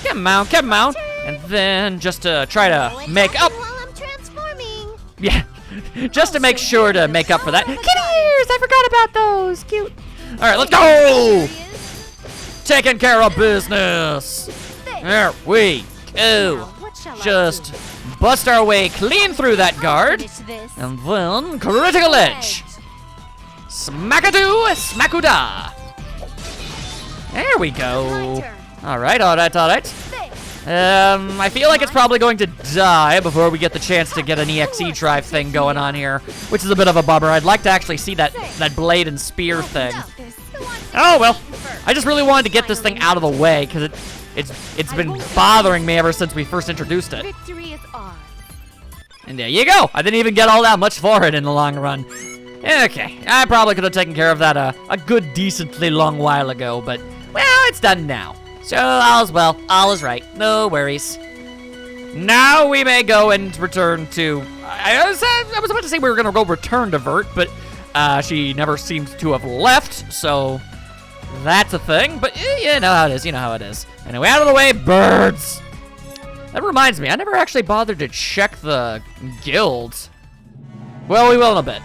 Come on, come on. And then just to try to make up. While I'm transforming. Yeah. Just to make sure to make up for that. Kitty ears! I forgot about those. Cute. All right, let's go! Taking care of business. There we go. Just bust our way clean through that guard. And then critical edge. Smackadoo, smackuda. There we go. All right, all right, all right. I feel like it's probably going to die before we get the chance to get an EXE drive thing going on here, which is a bit of a bummer. I'd like to actually see that blade and spear thing. Oh, well. I just really wanted to get this thing out of the way, because it's been bothering me ever since we first introduced it. Victory is ours. And there you go. I didn't even get all that much for it in the long run. Okay, I probably could have taken care of that a good, decently long while ago, but, well, it's done now. So, all's well, all is right, no worries. Now we may go and return to, I was about to say we were gonna go return to Vert, but she never seemed to have left, so that's a thing, but you know how it is, you know how it is. Anyway, out of the way, birds. That reminds me, I never actually bothered to check the guilds. Well, we will in a bit.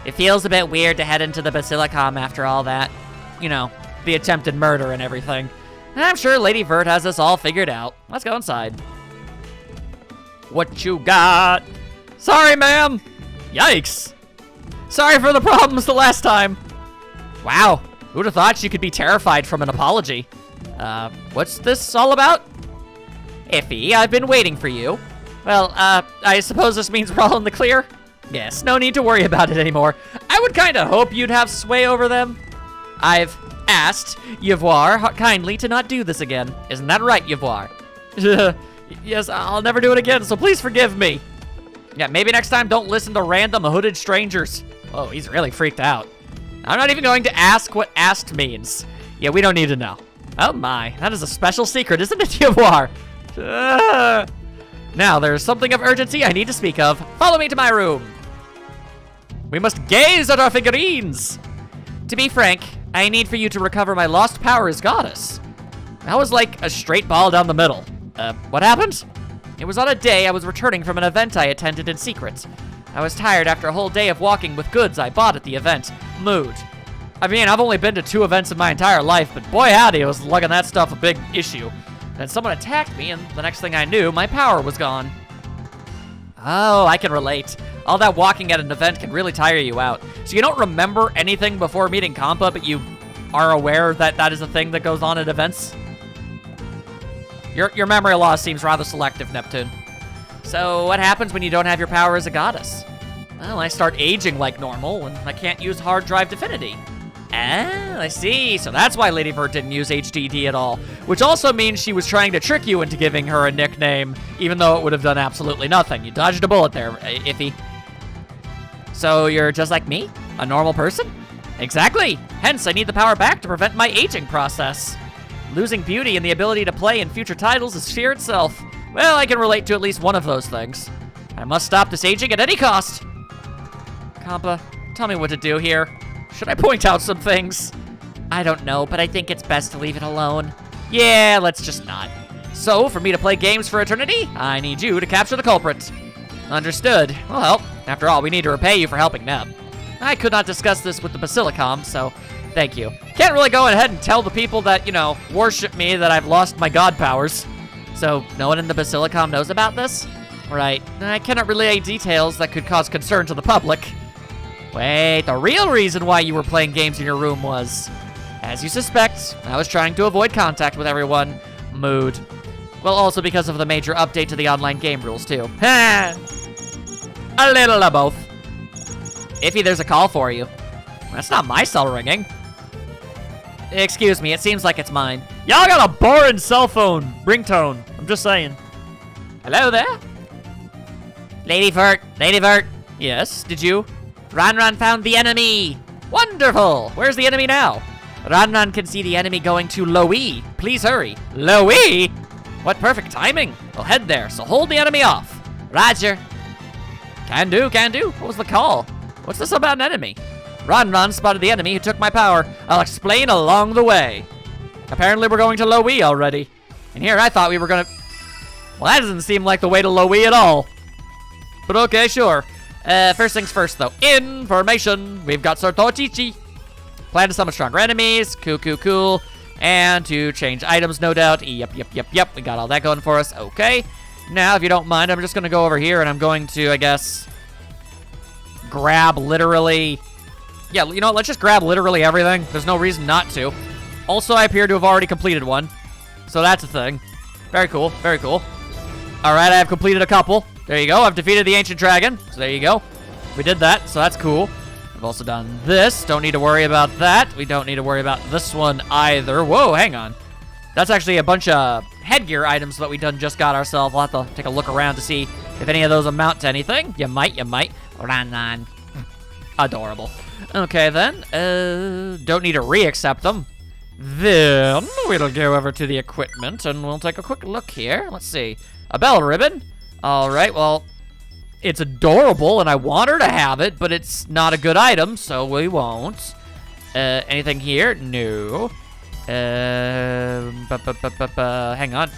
It feels a bit weird to head into the Basilicom after all that, you know, the attempted murder and everything. And I'm sure Lady Vert has this all figured out. Let's go inside. What you got? Sorry, ma'am. Yikes. Sorry for the problems the last time. Wow. Who'd have thought she could be terrified from an apology? What's this all about? Iffy, I've been waiting for you. Well, I suppose this means we're all in the clear? Yes, no need to worry about it anymore. I would kinda hope you'd have sway over them. I've asked Yvoire kindly to not do this again. Isn't that right, Yvoire? Yes, I'll never do it again, so please forgive me. Yeah, maybe next time don't listen to random hooded strangers. Oh, he's really freaked out. I'm not even going to ask what asked means. Yeah, we don't need to know. Oh my, that is a special secret, isn't it, Yvoir? Now, there's something of urgency I need to speak of. Follow me to my room. We must gaze at our figurines. To be frank, I need for you to recover my lost power as goddess. That was like a straight ball down the middle. What happened? It was on a day I was returning from an event I attended in secret. I was tired after a whole day of walking with goods I bought at the event. Mood. I mean, I've only been to 2 events in my entire life, but boy howdy, it was lugging that stuff a big issue. Then someone attacked me, and the next thing I knew, my power was gone. Oh, I can relate. All that walking at an event can really tire you out. So you don't remember anything before meeting Compa, but you are aware that that is a thing that goes on at events? Your memory loss seems rather selective, Neptune. So what happens when you don't have your power as a goddess? Well, I start aging like normal, and I can't use hard drive Divinity. Ah, I see. So that's why Lady Vert didn't use HDD at all. Which also means she was trying to trick you into giving her a nickname, even though it would have done absolutely nothing. You dodged a bullet there, Iffy. So you're just like me? A normal person? Exactly. Hence, I need the power back to prevent my aging process. Losing beauty and the ability to play in future titles is fear itself. Well, I can relate to at least one of those things. I must stop this aging at any cost. Compa, tell me what to do here. Should I point out some things? I don't know, but I think it's best to leave it alone. Yeah, let's just not. So, for me to play games for eternity, I need you to capture the culprit. Understood. Well, after all, we need to repay you for helping Neb. I could not discuss this with the Basilicom, so thank you. Can't really go ahead and tell the people that, you know, worship me that I've lost my god powers. So, no one in the Basilicom knows about this? Right. I cannot relay details that could cause concern to the public. Wait, the real reason why you were playing games in your room was, as you suspect, I was trying to avoid contact with everyone. Mood. Well, also because of the major update to the online game rules, too. Ha! A little of both. Iffy, there's a call for you. That's not my cell ringing. Excuse me, it seems like it's mine. Y'all got a boring cell phone ringtone. I'm just saying. Hello there? Lady Vert. Lady Vert. Yes, did you? Ranran found the enemy. Wonderful. Where's the enemy now? Ranran can see the enemy going to Loe. Please hurry. Loe? What perfect timing. We'll head there, so hold the enemy off. Roger. Can do, can do. What was the call? What's this about an enemy? Ranran spotted the enemy who took my power. I'll explain along the way. Apparently we're going to Loe already. And here I thought we were gonna... Well, that doesn't seem like the way to Loe at all. But okay, sure. First things first, though. Information. We've got Sortochichi. Plan to summon stronger enemies. Cool. And to change items, no doubt. Yep. We got all that going for us. Okay. Now, if you don't mind, I'm just going to go over here and I'm going to, I guess, grab literally... Yeah, you know what? Let's just grab literally everything. There's no reason not to. Also, I appear to have already completed one. So that's a thing. Very cool. Very cool. All right, I have completed a couple. There you go. I've defeated the ancient dragon. So there you go. We did that, so that's cool. I've also done this. Don't need to worry about that. We don't need to worry about this one either. Whoa, hang on. That's actually a bunch of headgear items that we just got ourselves. We'll have to take a look around to see if any of those amount to anything. You might. Ran. Adorable. Okay, then. Don't need to re-accept them. Then we'll go over to the equipment and we'll take a quick look here. Let's see. A bell ribbon. All right, well, it's adorable and I want her to have it, but it's not a good item, so we won't. Anything here? No. Hang on.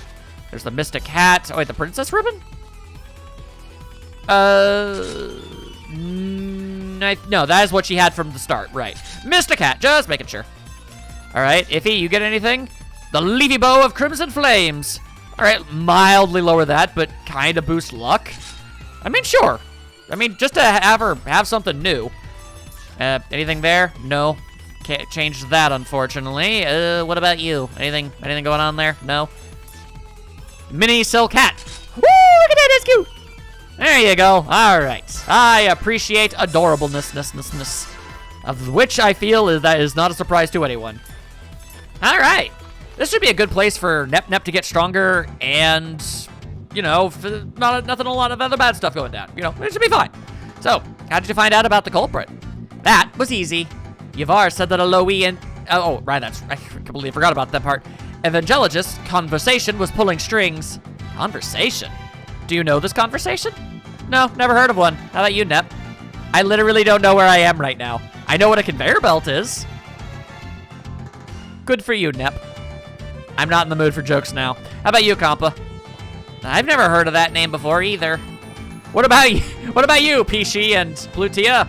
There's the Mystic Hat. Oh, wait, the Princess Ribbon? No, that is what she had from the start, right. Mystic Hat, just making sure. All right, Iffy, you get anything? The Leafy Bow of Crimson Flames. All right, mildly lower that, but kind of boost luck. I mean, sure. I mean, just to have her have something new. Anything there? No. Can't change that, unfortunately. What about you? Anything going on there? No. Mini Silk Hat. Woo, look at that, that's cute. There you go. All right. I appreciate adorableness, of which I feel that is not a surprise to anyone. All right. This should be a good place for Nep to get stronger and, you know, nothing a lot of other bad stuff going down. You know, it should be fine. So, how did you find out about the culprit? That was easy. Yvoir said that a Loe Oh, right, I completely forgot about that part. Evangelist's conversation was pulling strings. Conversation? Do you know this conversation? No, never heard of one. How about you, Nep? I literally don't know where I am right now. I know what a conveyor belt is. Good for you, Nep. I'm not in the mood for jokes now. How about you, Compa? I've never heard of that name before either. What about you? What about you, Pishi and Plutia?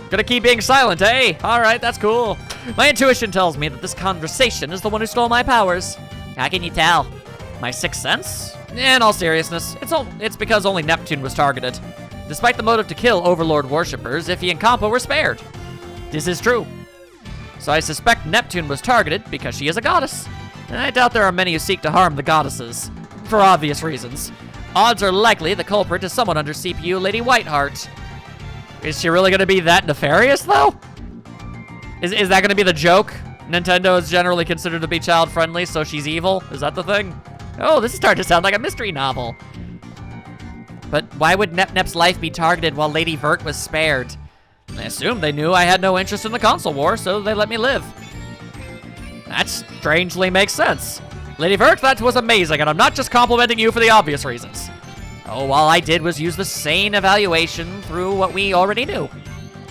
Gonna keep being silent, eh? All right, that's cool. My intuition tells me that this conversation is the one who stole my powers. How can you tell? My sixth sense? In all seriousness, it's because only Neptune was targeted. Despite the motive to kill Overlord worshippers, Iffy and Compa were spared. This is true. So I suspect Neptune was targeted because she is a goddess. And I doubt there are many who seek to harm the goddesses, for obvious reasons. Odds are likely the culprit is someone under CPU Lady Whiteheart. Is she really gonna be that nefarious, though? Is that gonna be the joke? Nintendo is generally considered to be child-friendly, so she's evil? Is that the thing? Oh, this is starting to sound like a mystery novel. But why would Nep's life be targeted while Lady Vert was spared? I assume they knew I had no interest in the console war, so they let me live. That strangely makes sense. Lady Vert, that was amazing, and I'm not just complimenting you for the obvious reasons. Oh, all I did was use the sane evaluation through what we already knew.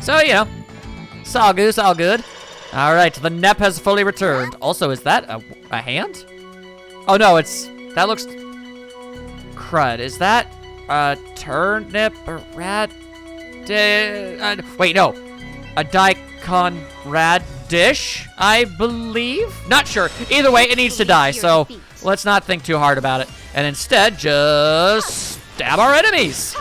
So, you know, it's all good, it's all good. All right, the Nep has fully returned. Also, is that a hand? Oh, no, that looks crud. Is that a turnip or wait, no. A daikon radish, I believe? Not sure. Either way, it needs to die, so let's not think too hard about it. And instead, just stab our enemies.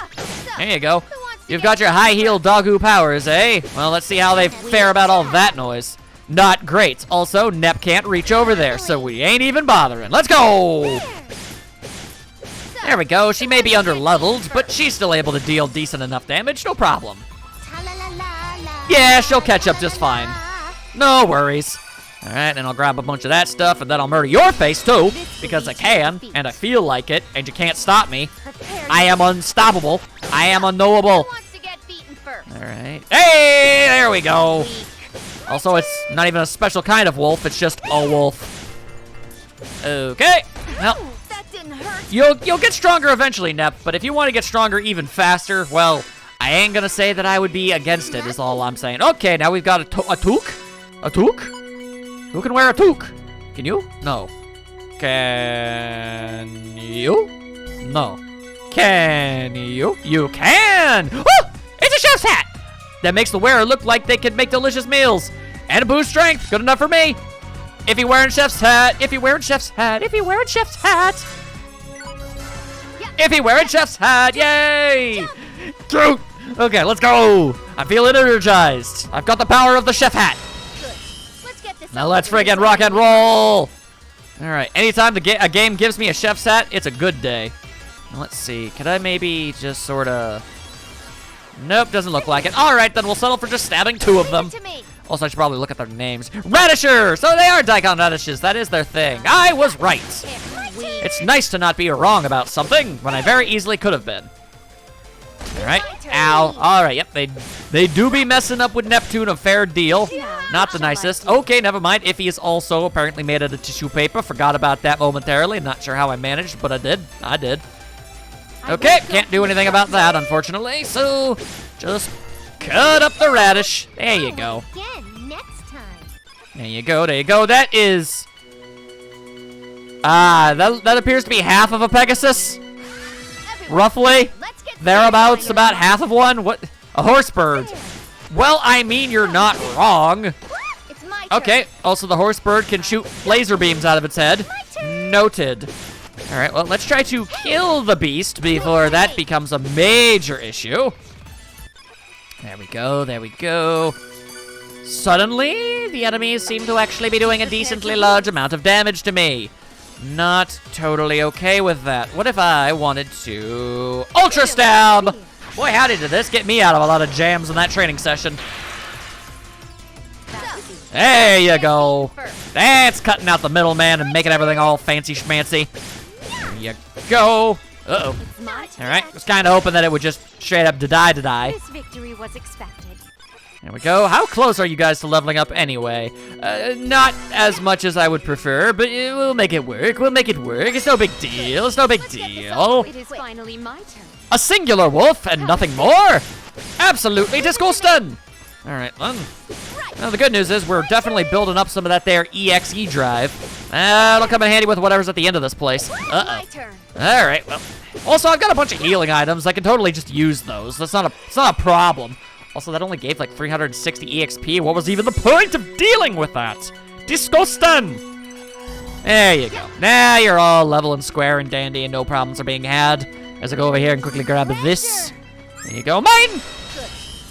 There you go. You've got your high-heeled doggo powers, eh? Well, let's see how they fare about all that noise. Not great. Also, Nep can't reach over there, so we ain't even bothering. Let's go! There we go. She may be under-leveled, but she's still able to deal decent enough damage. No problem. Yeah, she'll catch up just fine. No worries. All right, and I'll grab a bunch of that stuff, and then I'll murder your face, too, because I can, and I feel like it, and you can't stop me. I am unstoppable. I am unknowable. All right. Hey, there we go. Also, it's not even a special kind of wolf. It's just a wolf. Okay. Well, you'll get stronger eventually, Nep, but if you want to get stronger even faster, well, I ain't gonna say that I would be against it, is all I'm saying. Okay, now we've got a toque? A toque? Who can wear a toque? Can you? No. Can you? No. Can you? You can! Oh! It's a chef's hat! That makes the wearer look like they can make delicious meals. And boost strength. Good enough for me. If you're wearing chef's hat, if you're wearing chef's hat, if you're wearing chef's hat. If you're wearing chef's hat, yay! Cute! Okay, let's go. I'm feeling energized. I've got the power of the chef hat. Now let's friggin' rock and roll. All right, anytime a game gives me a chef's hat, it's a good day. Now, let's see, could I maybe just sort of... Nope, doesn't look like it. All right, then we'll settle for just stabbing two of them. Also, I should probably look at their names. Radisher! So they are daikon radishes. That is their thing. I was right. It's nice to not be wrong about something when I very easily could have been. All right. Ow. All right. Yep. They do be messing up with Neptune a fair deal. Not the nicest. Okay. Never mind. Iffy is also apparently made out of tissue paper. Forgot about that momentarily. Not sure how I managed, but I did. I did. Okay. Can't do anything about that, unfortunately. So just cut up the radish. There you go. There you go. There you go. That is. That appears to be half of a Pegasus. Roughly. Thereabouts, about half of one. What? A horse bird. Well, I mean, you're not wrong. Okay, also the horse bird can shoot laser beams out of its head. Noted. All right, well, let's try to kill the beast before that becomes a major issue. There we go, there we go. Suddenly, the enemies seem to actually be doing a decently large amount of damage to me. Not totally okay with that. What if I wanted to Ultra Stab? Boy, howdy did this get me out of a lot of jams in that training session. There you go. That's cutting out the middleman and making everything all fancy schmancy. There you go. Uh-oh. All right, was kind of hoping that it would just straight up die. This victory was expected. There we go. How close are you guys to leveling up anyway? Not as much as I would prefer, but we'll make it work. We'll make it work. It's no big deal. It's no big deal. It is finally my turn. A singular wolf and nothing more. Absolutely disco stun. All right, then. Well, the good news is we're definitely building up some of that there EXE drive. That'll come in handy with whatever's at the end of this place. My turn. All right, well. Also, I've got a bunch of healing items. I can totally just use those. It's not a problem. Also, that only gave like 360 EXP. What was even the point of dealing with that? Disco stun. There you go. Now you're all level and square and dandy and no problems are being had. As I go over here and quickly grab this. There you go. Mine! Good.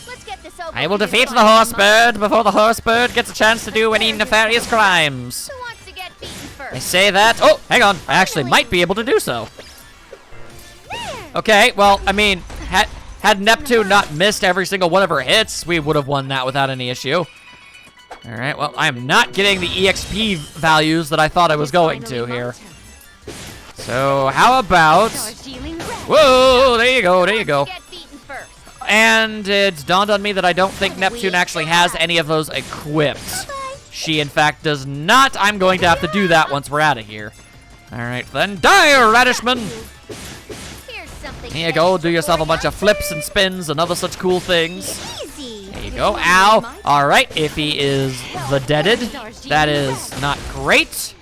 Let's get this over I will with. defeat the horse bird before the horse bird gets a chance to do any nefarious crimes. Who wants to get beaten first? I say that. Oh, hang on. I actually might be able to do so. Okay, well, I mean, had Neptune not missed every single one of her hits, we would have won that without any issue. All right, well, I am not getting the EXP values that I thought I was going to here. So how about... Whoa, there you go, there you go. Get beaten first. And it's dawned on me that I don't think Neptune actually has any of those equipped. She, in fact, does not. I'm going to have to do that once we're out of here. All right, then. Die, Radishman! Here's something. Here you go. Do yourself a bunch of flips and spins and other such cool things. Easy. There you go. Ow. All right, if he is the deaded, that is not great.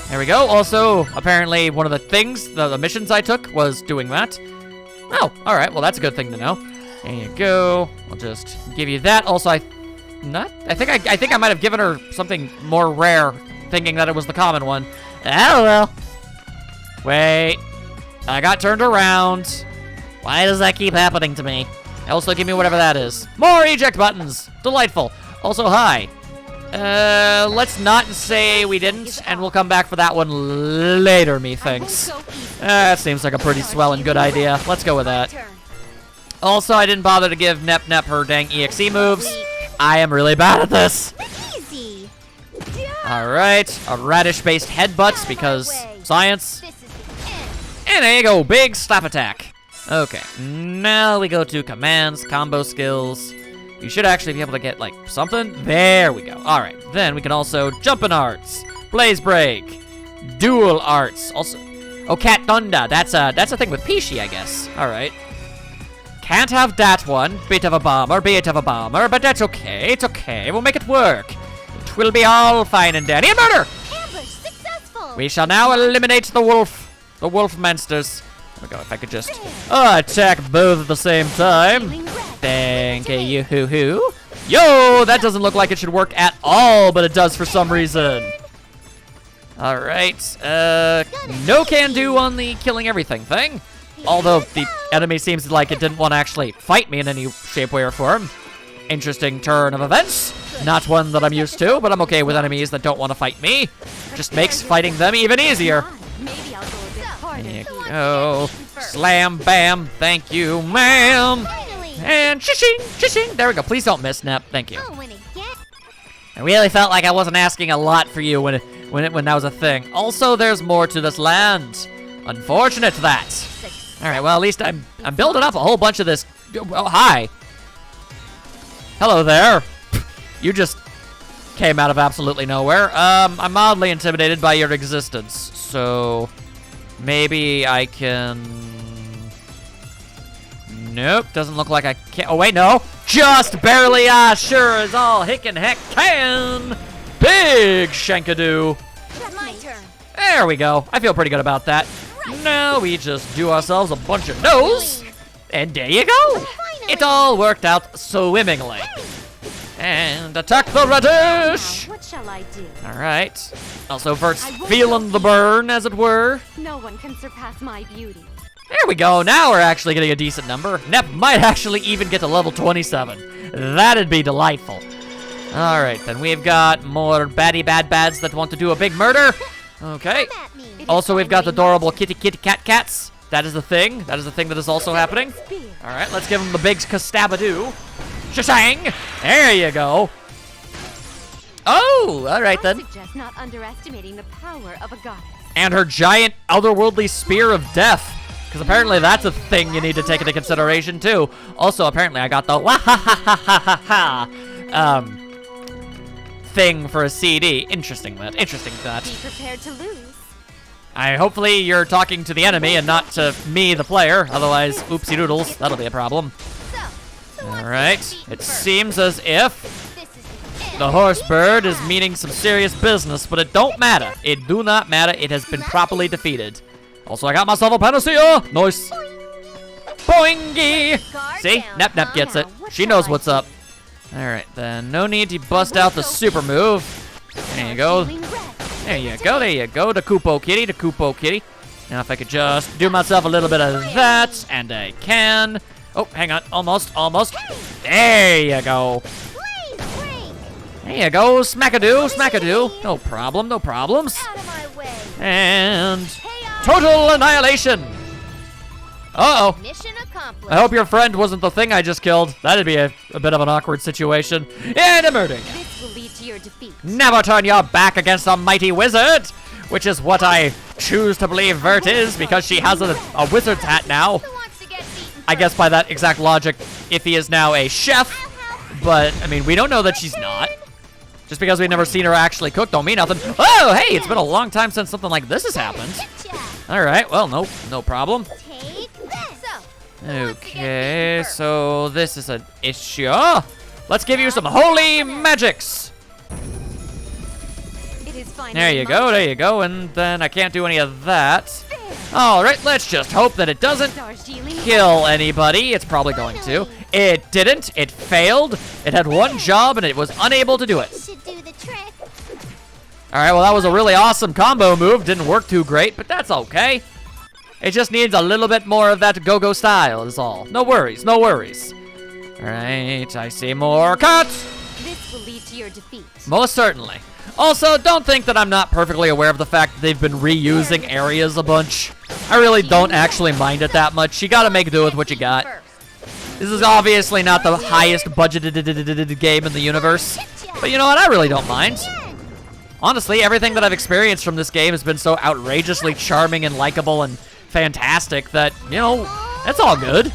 There we go. Also, apparently, one of the things, the missions I took was doing that. Oh, all right. Well, that's a good thing to know. There you go. I'll just give you that. Also, I think I might have given her something more rare, thinking that it was the common one. Oh well. Wait. I got turned around. Why does that keep happening to me? Also, give me whatever that is. More eject buttons. Delightful. Also, hi. Let's not say we didn't, and we'll come back for that one later, methinks. That seems like a pretty swell and good idea. Let's go with that. Also, I didn't bother to give Nep her dang EXE moves. I am really bad at this. Easy. Alright, a radish-based headbutts because science. This is the end. And there you go, big slap attack. Okay, now we go to commands, combo skills. You should actually be able to get, like, something. There we go. All right. Then we can also jumping arts, blaze break, dual arts. Also, oh, Cat Thunder. That's a thing with Pishi, I guess. All right. Can't have that one. Bit of a bomber, but that's okay. It's okay. We'll make it work. It will be all fine and dandy. And murder! Ambush successful. We shall now eliminate the wolf monsters. There we go. If I could just attack both at the same time. Thank you, hoo-hoo. Yo, that doesn't look like it should work at all, but it does for some reason. All right. No can do on the killing everything thing. Although the enemy seems like it didn't want to actually fight me in any shape, way, or form. Interesting turn of events. Not one that I'm used to, but I'm okay with enemies that don't want to fight me. Just makes fighting them even easier. Maybe I'll go a bit harder. There you go. Slam, bam. Thank you, ma'am. And shishing, shishing. There we go. Please don't miss, Nep. Thank you. Oh, when it gets. I really felt like I wasn't asking a lot for you when that was a thing. Also, there's more to this land. Unfortunate that. All right. Well, at least I'm building up a whole bunch of this. Oh, hi. Hello there. You just came out of absolutely nowhere. I'm mildly intimidated by your existence, so maybe I can. Nope, doesn't look like I can. Oh, wait, no. Just barely, sure as all hick and heck can. Big shankadoo. My turn. There we go. I feel pretty good about that. Now we just do ourselves a bunch of no's. And there you go. It all worked out swimmingly. And attack the radish. What shall I do? All right. Also, Vert's feeling the burn, as it were. No one can surpass my beauty. There we go. Now we're actually getting a decent number. Nep might actually even get to level 27. That'd be delightful. All right, then we've got more bads that want to do a big murder. Okay. Also, we've got the adorable kitty cat cats. That is the thing. That is the thing that is also happening. All right, let's give them the big kastabadoo. Shashang! There you go. Oh, all right then. I suggest not underestimating the power of a goddess. And her giant otherworldly spear of death. Because apparently that's a thing you need to take into consideration, too. Also, apparently I got the wahahahaha thing for a CD. Interesting that. Be prepared to lose. Hopefully you're talking to the enemy and not to me, the player. Otherwise, oopsie doodles, that'll be a problem. Alright, it seems as if the horse bird is meaning some serious business, but it don't matter. It do not matter. It has been properly defeated. Also, I got myself a panacea. Nice. Boingy. See? Nep Nep gets it. She knows what's up. Alright, then. No need to bust out the super move. There you go. There you go. There you go. The Koopo Kitty. The Koopo Kitty. Now, if I could just do myself a little bit of that, and I can. Oh, hang on. Almost. There you go. There you go. Smackadoo. No problem. No problems. And total annihilation. Uh-oh. Mission accomplished. I hope your friend wasn't the thing I just killed. That'd be a bit of an awkward situation. And emerging. This will lead to your defeat. Never turn your back against a mighty wizard, which is what I choose to believe Vert is, because she has a wizard's hat now. Who wants to get beaten I guess by that exact logic, if he is now a chef, but, I mean, we don't know that she's not. Just because we've never seen her actually cook don't mean nothing. Oh, hey, it's been a long time since something like this has happened. All right, well, no problem. Take this. Okay, so this is an issue. Let's give you some holy magics. It is finally There you go, and then I can't do any of that. All right, let's just hope that it doesn't kill anybody. It's probably going to. It didn't. It failed. It had one job, and it was unable to do it. Should do the trick. All right, well, that was a really awesome combo move. Didn't work too great, but that's okay. It just needs a little bit more of that go-go style is all. No worries. All right, I see more cuts. This will lead to your defeat. Most certainly. Also, don't think that I'm not perfectly aware of the fact that they've been reusing areas a bunch. I really don't actually mind it that much. You gotta make do with what you got. This is obviously not the highest budgeted game in the universe. But you know what? I really don't mind. Honestly, everything that I've experienced from this game has been so outrageously charming and likable and fantastic that, you know, that's all good.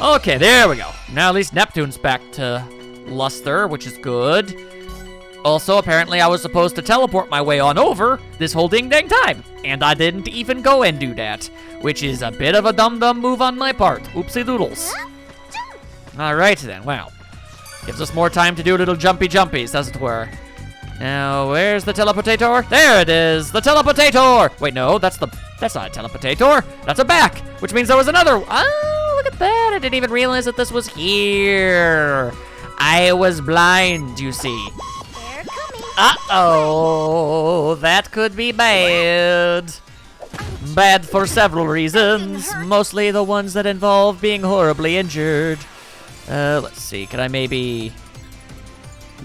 Okay, there we go. Now at least Neptune's back to luster, which is good. Also, apparently I was supposed to teleport my way on over this whole ding-dang time, and I didn't even go and do that, which is a bit of a dumb move on my part. Oopsie doodles. Alright then, wow. Gives us more time to do little jumpy-jumpies, as it were. Now, where's the teleportator? There it is, the teleportator! Wait, no, that's not a teleportator. That's a back, which means there was another. Oh, look at that. I didn't even realize that this was here. I was blind, you see. They're coming. Uh-oh, that could be bad. Bad for several reasons, mostly the ones that involve being horribly injured. Let's see, can I maybe...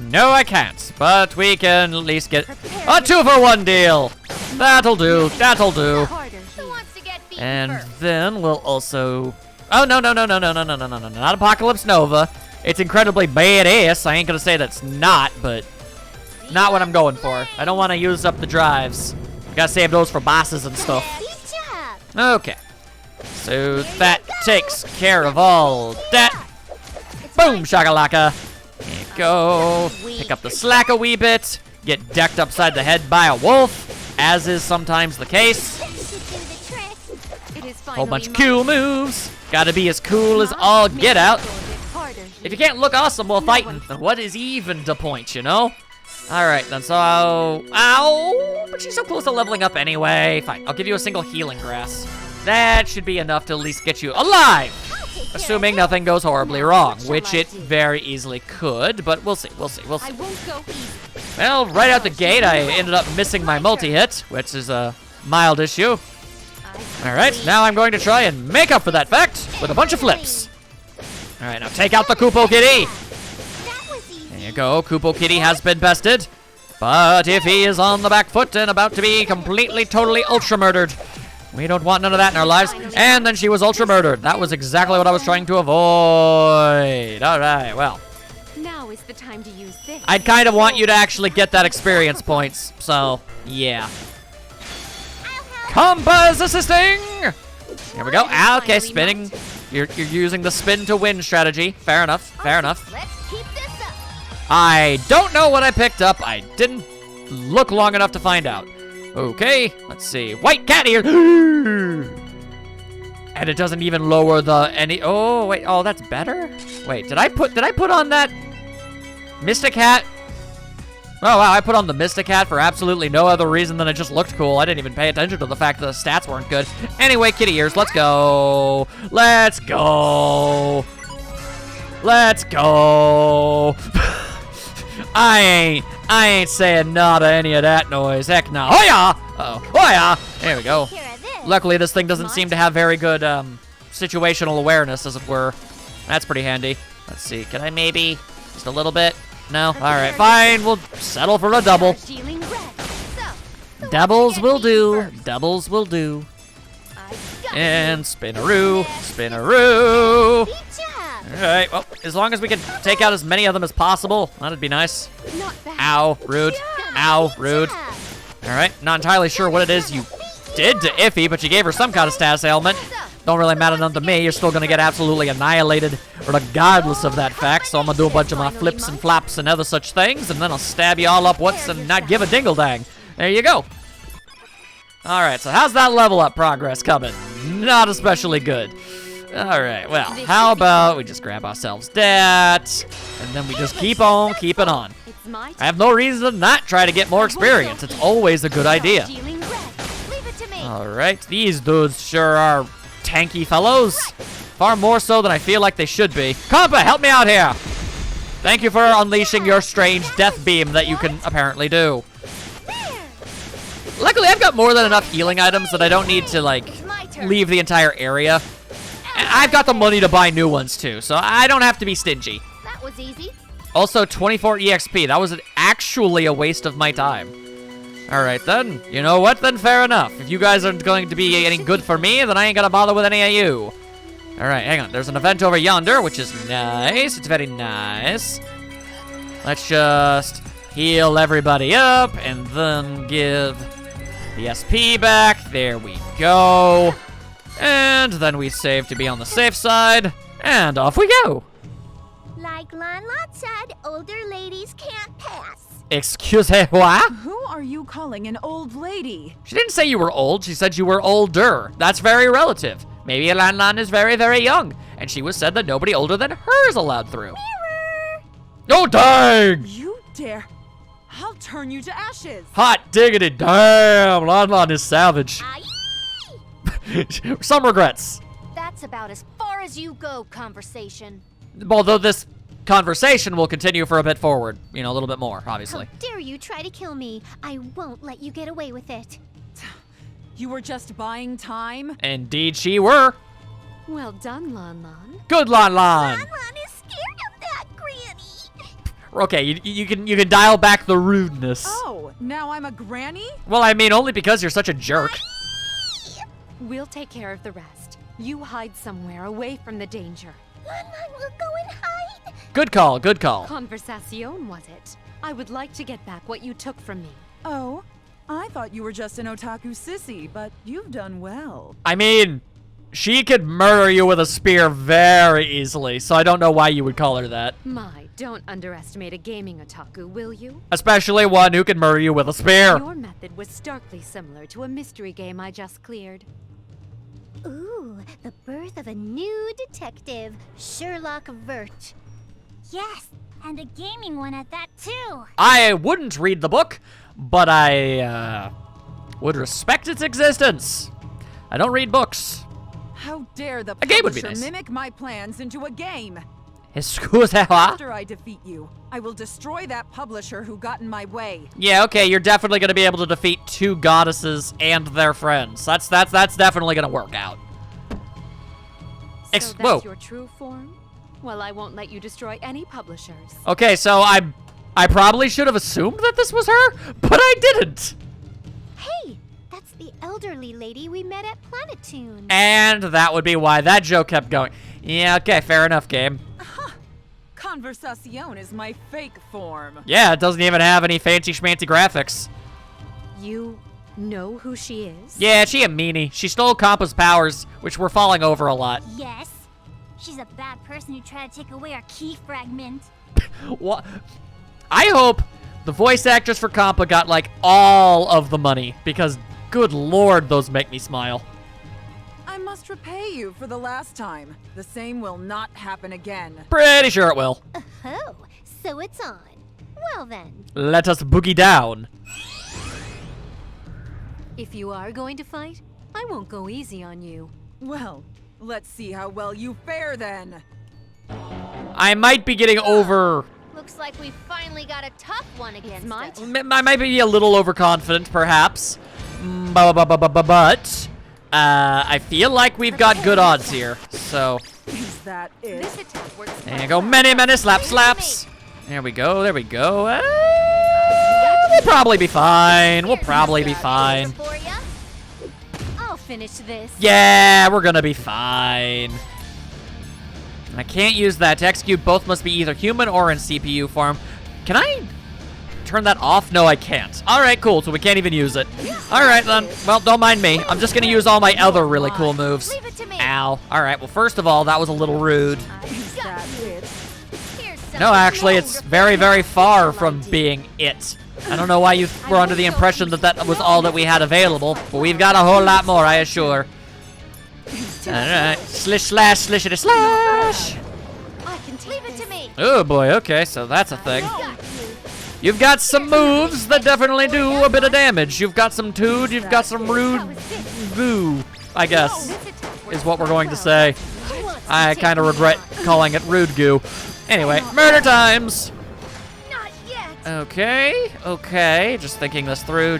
No, I can't, but we can at least get a 2-for-1 deal. That'll do. Who wants to get beaten And first? then we'll also... Oh, no, not Apocalypse Nova. It's incredibly badass. I ain't gonna say that's not, but not what I'm going for. I don't want to use up the drives. Gotta save those for bosses and stuff. Good job. Okay. So that takes care of all that. Boom, shakalaka. There you go. Pick up the slack a wee bit. Get decked upside the head by a wolf, as is sometimes the case. Should do the trick. It is Whole bunch of cool moves. Gotta be as cool as all get out. If you can't look awesome while fighting, then what is even the point, you know? Alright, then so... Ow! But she's so close to leveling up anyway. Fine, I'll give you a single healing grass. That should be enough to at least get you alive! Assuming nothing goes horribly wrong, which it very easily could, but we'll see. I won't go easy. Well, right out the gate, I ended up missing my multi-hit, which is a mild issue. Alright, now I'm going to try and make up for that fact with a bunch of flips. Alright, now take out the Koopo Kitty! That was easy. There you go, Koopo Kitty has been bested. But if he is on the back foot and about to be completely, totally ultra-murdered, we don't want none of that in our lives. And then she was ultra-murdered. That was exactly what I was trying to avoid. Alright, well. Now is the time to use this. I'd kind of want you to actually get that experience points, so, yeah. Compa's assisting! Here we we go. Ah, okay, Finally spinning. melted. You're using the spin to win strategy. Fair enough. Fair enough. Let's keep this up. I don't know what I picked up. I didn't look long enough to find out. Okay, let's see. White cat here. And it doesn't even lower the any. Oh wait. Oh, that's better. Wait, did I put on that Mystic Hat? Oh wow, I put on the Mystic Hat for absolutely no other reason than it just looked cool. I didn't even pay attention to the fact that the stats weren't good. Anyway, kitty ears, let's go. Let's go. Let's go. I ain't saying no to any of that noise. Heck no. Oh yeah. Oh yeah. There we go. Care of this. Luckily, this thing doesn't seem to have very good situational awareness, as it were. That's pretty handy. Let's see. Can I maybe just a little bit? No? All right, fine. We'll settle for a double. Dealing red. So, Doubles will do. first. Doubles will do. I've got And spinaroo. Spinaroo. Good job. All right. Well, as long as we can take out as many of them as possible, that'd be nice. Not bad. Ow. Rude. Ow. Rude. Job. All right. Not entirely sure what it is you did to Iffy, but you gave her some kind of status ailment. Don't really matter none to me. You're still gonna get absolutely annihilated regardless of that fact. So I'm gonna do a bunch of my flips and flaps and other such things, and then I'll stab you all up once and not give a dingle dang. There you go. All right. So how's that level up progress coming? Not especially good. All right. Well, how about we just grab ourselves that, and then we just keep on keeping on. It's my I have no reason to not try to get more experience. It's always a good idea. Dealing red. Leave it to me. All right, these dudes sure are tanky fellows. Far more so than I feel like they should be. Compa, help me out here. Thank you for unleashing your strange death beam that you can apparently do. There. Luckily, I've got more than enough healing items that I don't need to, like, It's my turn. leave the entire area. And I've got the money to buy new ones, too, so I don't have to be stingy. That was easy. Also, 24 EXP. That was actually a waste of my time. All right, then. You know what? Then fair enough. If you guys aren't going to be any good for me, then I ain't gonna bother with any of you. All right, hang on. There's an event over yonder, which is nice. It's very nice. Let's just heal everybody up and then give the SP back. There we go. And then we save to be on the safe side. And off we go. Like Lon Lot said, older ladies can't pass. Excuse me, what? Who are you calling an old lady? She didn't say you were old. She said you were older. That's very relative. Maybe Lan Lan is very, very young. And she was said that nobody older than her is allowed through. Oh, dang! You dare. I'll turn you to ashes. Hot diggity damn! Lan Lan is savage. Aye. Some regrets. That's about as far as you go, conversation. Although this conversation will continue for a bit forward. You know, a little bit more, obviously. How dare you try to kill me? I won't let you get away with it. You were just buying time? Indeed she were. Well done, Lon Lon. Good Lan Lan. Lon is scared of that, Granny. Okay, you can dial back the rudeness. Oh, now I'm a granny? Well, I mean, only because you're such a jerk. We'll take care of the rest. You hide somewhere away from the danger. Lon will go and hide. Good call, good call. Conversación, was it? I would like to get back what you took from me. Oh, I thought you were just an otaku sissy, but you've done well. I mean, she could murder you with a spear very easily, so I don't know why you would call her that. My, don't underestimate a gaming otaku, will you? Especially one who can murder you with a spear. Your method was starkly similar to a mystery game I just cleared. Ooh, the birth of a new detective, Sherlock Vert. Yes, and a gaming one at that too. I wouldn't read the book, but I would respect its existence. I don't read books. How dare the A game would be publisher nice. mimic my plans into a game? Excuse-moi? After I defeat you, I will destroy that publisher who got in my way. Yeah, okay, you're definitely gonna be able to defeat two goddesses and their friends. That's definitely gonna work out. So that's Whoa. your true form? Well, I won't let you destroy any publishers. Okay, so I probably should have assumed that this was her, but I didn't. Hey, that's the elderly lady we met at Planetoon. And that would be why that joke kept going. Yeah, okay, fair enough, game. Conversación is my fake form. Yeah, it doesn't even have any fancy schmancy graphics. You know who she is? Yeah, she a meanie. She stole Kampa's powers, which we're falling over a lot. Yes. She's a bad person who tried to take away our key fragment. What? I hope the voice actress for Kampa got, like, all of the money, because, good lord, those make me smile. I must repay you for the last time. The same will not happen again. Pretty sure it will. Oh, so it's on. Well then. Let us boogie down. If you are going to fight, I won't go easy on you. Well, let's see how well you fare then. I might be getting over... Looks like we finally got a tough one against my us. I might be a little overconfident, perhaps. But... I feel like we've got good odds here, so... Is that it? This attack works. There you go, many slaps. There we go. We'll probably be fine. For ya. I'll finish this. Yeah, we're gonna be fine. I can't use that. To execute, both must be either human or in CPU form. Can I turn that off? No, I can't. All right, cool. So we can't even use it. All right, then. Well, don't mind me. I'm just going to use all my other really cool moves. Leave it to me. Ow. All right, well, first of all, that was a little rude. Is that it? Here's No, something actually, it's wonderful. very, very far Like from it. being it. I don't know why you were under the impression that that was all that we had available, but we've got a whole lot more, I assure. All right. Slish, slash, slishity, slash. I can take Leave it this. to me. Oh, boy. Okay, so that's a thing. Got you. You've got some moves that definitely do a bit of damage. You've got some tood, you've got some rude goo, I guess, This attack works is what we're quite going to well. say. Who wants to I take kind of me regret on? calling it rude goo. Anyway, murder times. Not yet. Okay. Just thinking this through.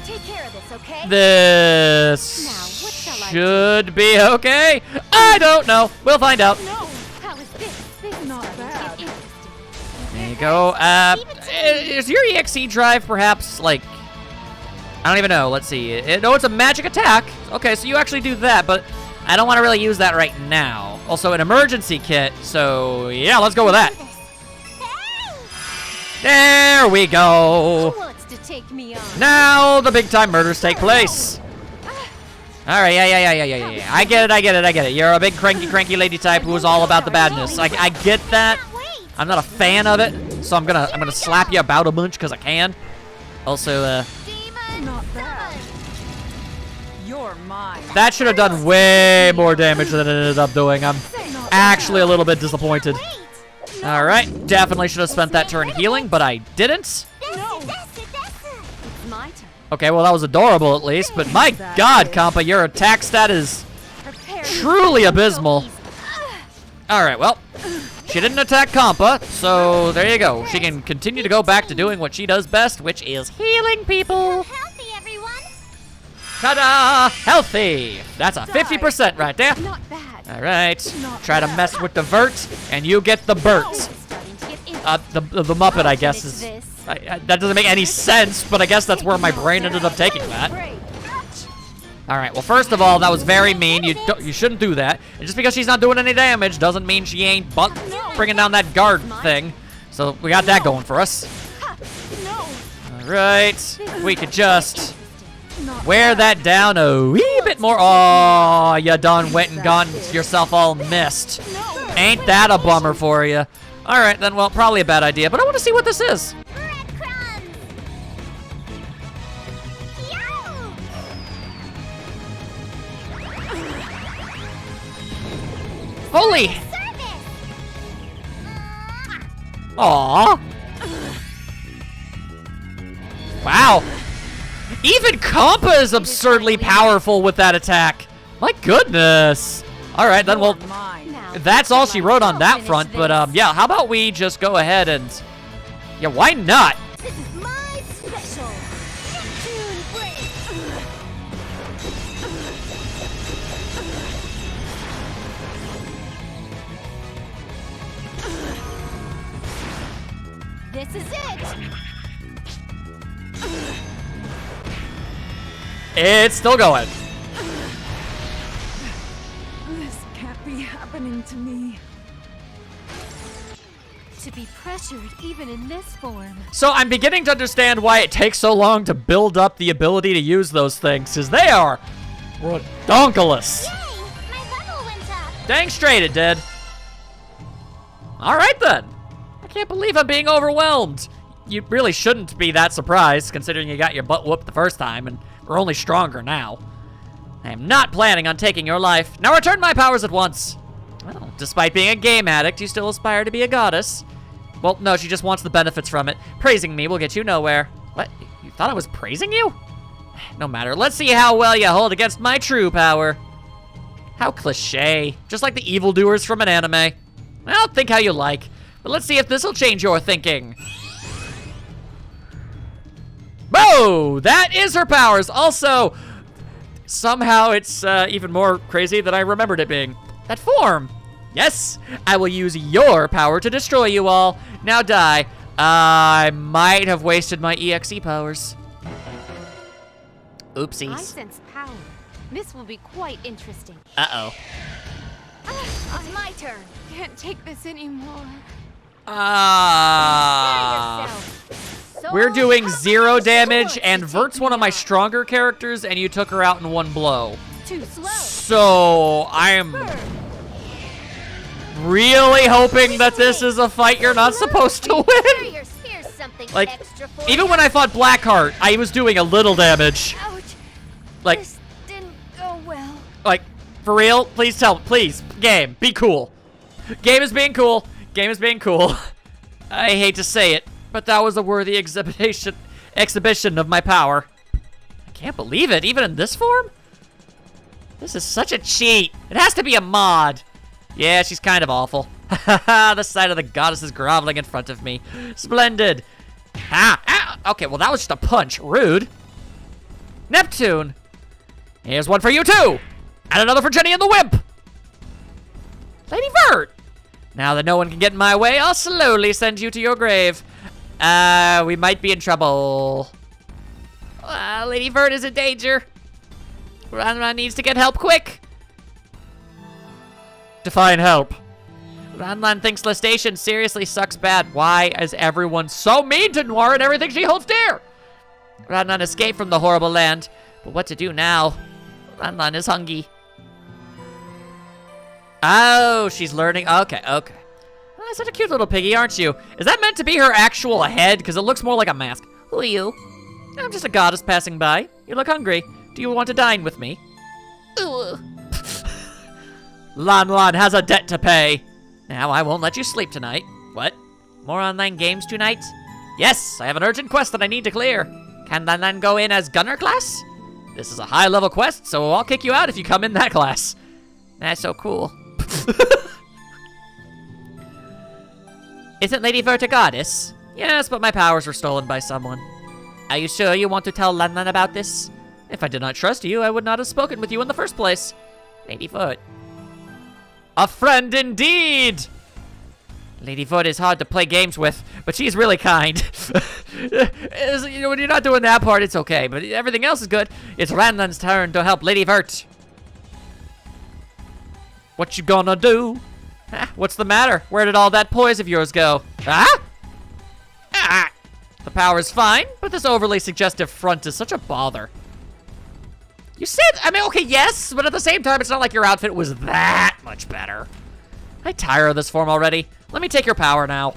Take care of this, okay? This Now, what shall I should be okay. I don't know. We'll find out. No! How is this? This is Not starting to bad. get interesting. There you go. Is your EXE drive perhaps like... I don't even know. Let's see. No, it's a magic attack. Okay, so you actually do that, but I don't want to really use that right now. Also, an emergency kit, so yeah, let's go with that. There we go. Who wants to take me on? Now the big time murders take place. All right, yeah. I get it. You're a big cranky lady type who's all about the badness. I get that. I'm not a fan of it, so I'm gonna slap you about a bunch because I can. Also, Demon Not bad. summon. You're mine. that should have done way more damage than it ended up doing. I'm actually a little bit disappointed. All right, definitely should have spent that turn healing, but I didn't. It's my turn. Okay, well that was adorable at least, but my God, Kampa, your attack stat is Prepare truly abysmal. All right, well, she didn't attack Kampa, so there you go. She can continue to go back to doing what she does best, which is healing people. Healthy, everyone. Ta-da! Healthy. That's a 50% right there. Not bad. All right. Try to mess with the vert, and you get the Bert. This is starting to get interesting. The Muppet, I guess, Finish is... this. that doesn't make any sense, but I guess that's where my brain ended up taking that. All right, well, first of all, that was very mean. You shouldn't do that. And just because she's not doing any damage doesn't mean she ain't bringing down that guard thing. So we got that going for us. All right, we could just wear that down a wee bit more. Oh, you done went and gotten yourself all missed. Ain't that a bummer for you? All right, then, well, probably a bad idea, but I want to see what this is. Breadcrumbs. Yow! Holy! Service. Aww. Wow. Even Kampa is absurdly powerful with that attack. My goodness. All right, then, well, You're mine. Now, that's all she wrote on that finish front, but, this. yeah, how about we just go ahead and... Yeah, why not? This is my special. Neptune break. This is it. It's still going. This can't be happening to me. to be pressured even in this form. So I'm beginning to understand why it takes so long to build up the ability to use those things, because they are redonkulous. Yay! My level went up! Dang straight it did. All right then. I can't believe I'm being overwhelmed. You really shouldn't be that surprised, considering you got your butt whooped the first time, and we're only stronger now. I am not planning on taking your life. Now return my powers at once. Well, despite being a game addict, you still aspire to be a goddess. Well, no, she just wants the benefits from it. Praising me will get you nowhere. What? You thought I was praising you? No matter. Let's see how well you hold against my true power. How cliche. Just like the evildoers from an anime. Well, think how you like. But let's see if this will change your thinking. Whoa! That is her powers. Also, somehow it's even more crazy than I remembered it being. That form. Yes, I will use your power to destroy you all. Now die. I might have wasted my EXE powers. Oopsies. I sense power. This will be quite interesting. Uh-oh. It's my turn. Can't take this anymore. We're doing 0 damage, and Vert's one of my stronger characters, and you took her out in one blow. Too slow. So, I am really hoping that this is a fight you're not supposed to win. Here's something Like, extra for even you. when I fought Blackheart, I was doing a little damage. Ouch. Like, This didn't go well. like, for real? Please please, game, be cool. Game is being cool. Game is being cool. I hate to say it, but that was a worthy exhibition of my power. I can't believe it, even in this form? This is such a cheat. It has to be a mod. Yeah, she's kind of awful. The sight of the goddess is groveling in front of me. Splendid. Okay, well that was just a punch. Rude. Neptune. Here's one for you too. And another for Jenny and the Wimp. Lady Vert. Now that no one can get in my way, I'll slowly send you to your grave. We might be in trouble. Lady Vert is in danger. Ranran needs to get help quick. Define help. Ranlan thinks Flotation seriously sucks bad. Why is everyone so mean to Noir and everything she holds dear? Ranlan escaped from the horrible land, but what to do now? Ranlan is hungry. Oh, she's learning. Okay. Oh, such a cute little piggy, aren't you? Is that meant to be her actual head? Because it looks more like a mask. Who are you? I'm just a goddess passing by. You look hungry. Do you want to dine with me? Lan has a debt to pay. Now I won't let you sleep tonight. What? More online games tonight? Yes, I have an urgent quest that I need to clear. Can Lan go in as gunner class? This is a high-level quest, so I'll kick you out if you come in that class. That's so cool. Isn't Lady Vert a goddess? Yes, but my powers were stolen by someone. Are you sure you want to tell Lan about this? If I did not trust you, I would not have spoken with you in the first place. Lady Vert. A friend indeed! Lady Vert is hard to play games with, but she's really kind. You know, when you're not doing that part, it's okay, but everything else is good. It's Ranlan's turn to help Lady Vert. What you gonna do? What's the matter? Where did all that poise of yours go? The power's fine, but this overly suggestive front is such a bother. You said, I mean, okay, yes, but at the same time, it's not like your outfit was that much better. I tire of this form already. Let me take your power now.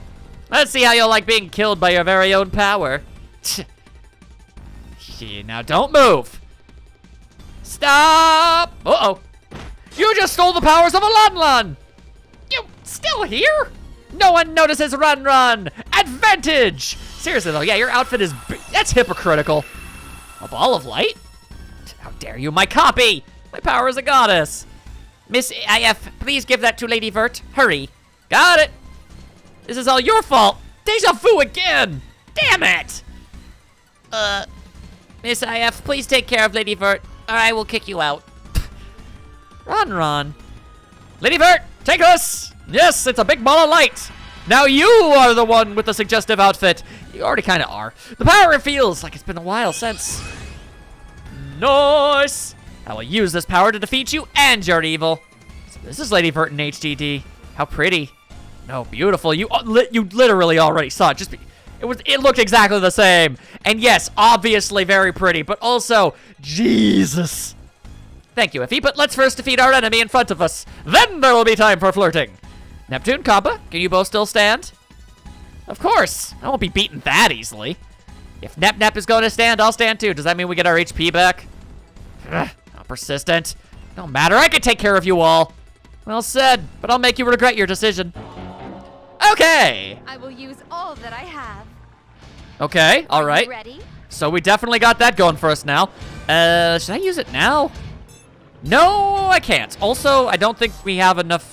Let's see how you'll like being killed by your very own power. Now don't move. Stop! Uh-oh. You just stole the powers of a Lan. You still here? No one notices Run. Advantage! Seriously though, yeah, your outfit is, that's hypocritical. A ball of light? How dare you, my copy! My power is a goddess. Miss IF, please give that to Lady Vert. Hurry. Got it. This is all your fault. Deja vu again. Damn it. Miss IF, please take care of Lady Vert, or I will kick you out. Ron. Lady Vert, take us. Yes, it's a big ball of light. Now you are the one with the suggestive outfit. You already kind of are. The power feels like it's been a while since. Nice. I will use this power to defeat you and your evil. So this is Lady Vert in HDD. How pretty. no, beautiful. You literally already saw it. It looked exactly the same. And yes, obviously very pretty, but also, Jesus. Thank you, Iffy, but let's first defeat our enemy in front of us. Then there will be time for flirting. Neptune, Kappa, can you both still stand? Of course. I won't be beaten that easily. If Nep is going to stand, I'll stand too. Does that mean we get our HP back? Ugh, not persistent. No matter, I can take care of you all. Well said, but I'll make you regret your decision. Okay. I will use all that I have. Okay, all right. Ready? So we definitely got that going for us now. Should I use it now? No, I can't. Also, I don't think we have enough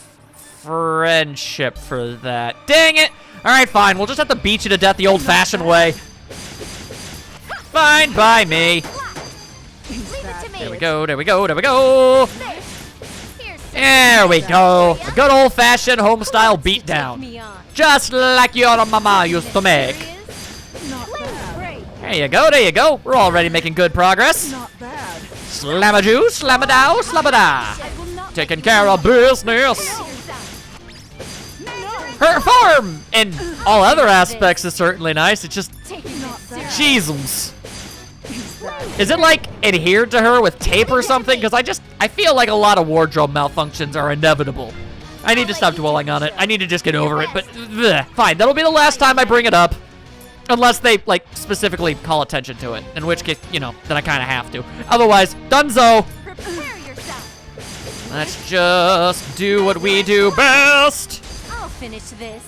friendship for that. Dang it. All right, fine. We'll just have to beat you to death the old-fashioned way. Fine by me. There we go, there we go, there we go. There we go. A good old-fashioned home-style beatdown. Just like your mama used to make. There you go, there you go. We're already making good progress. Not bad. Slam-a-doo, slam-a-dow, slam-a-da. Taking care of business. Her form in all other aspects is certainly nice. It's just, Jesus. Is it like adhered to her with tape or something? Because I feel like a lot of wardrobe malfunctions are inevitable. I need to stop dwelling on it. I need to just get over it, but bleh, fine. That'll be the last time I bring it up. Unless they, like, specifically call attention to it. In which case, you know, then I kind of have to. Otherwise, donezo. Prepare yourself. Let's just do what we do best. I'll finish this.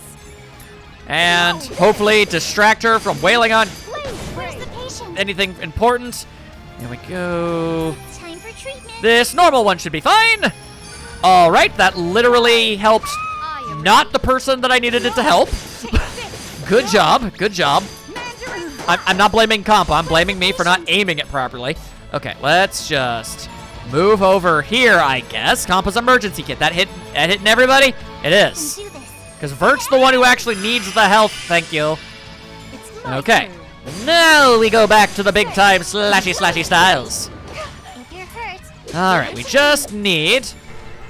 And hopefully distract her from wailing on Where's the patient? anything important. There we go. Time for treatment. This normal one should be fine. All right, that literally helped not the person that I needed it to help. Good job, good job. I'm not blaming Compa, I'm blaming me for not aiming it properly. Okay, let's just move over here, I guess. Compa's emergency kit, that hitting everybody? It is. Do this. Because Vert's the one who actually needs the health, thank you. It's my Okay, turn. now we go back to the big time slashy styles. If you're hurt, All right, we just need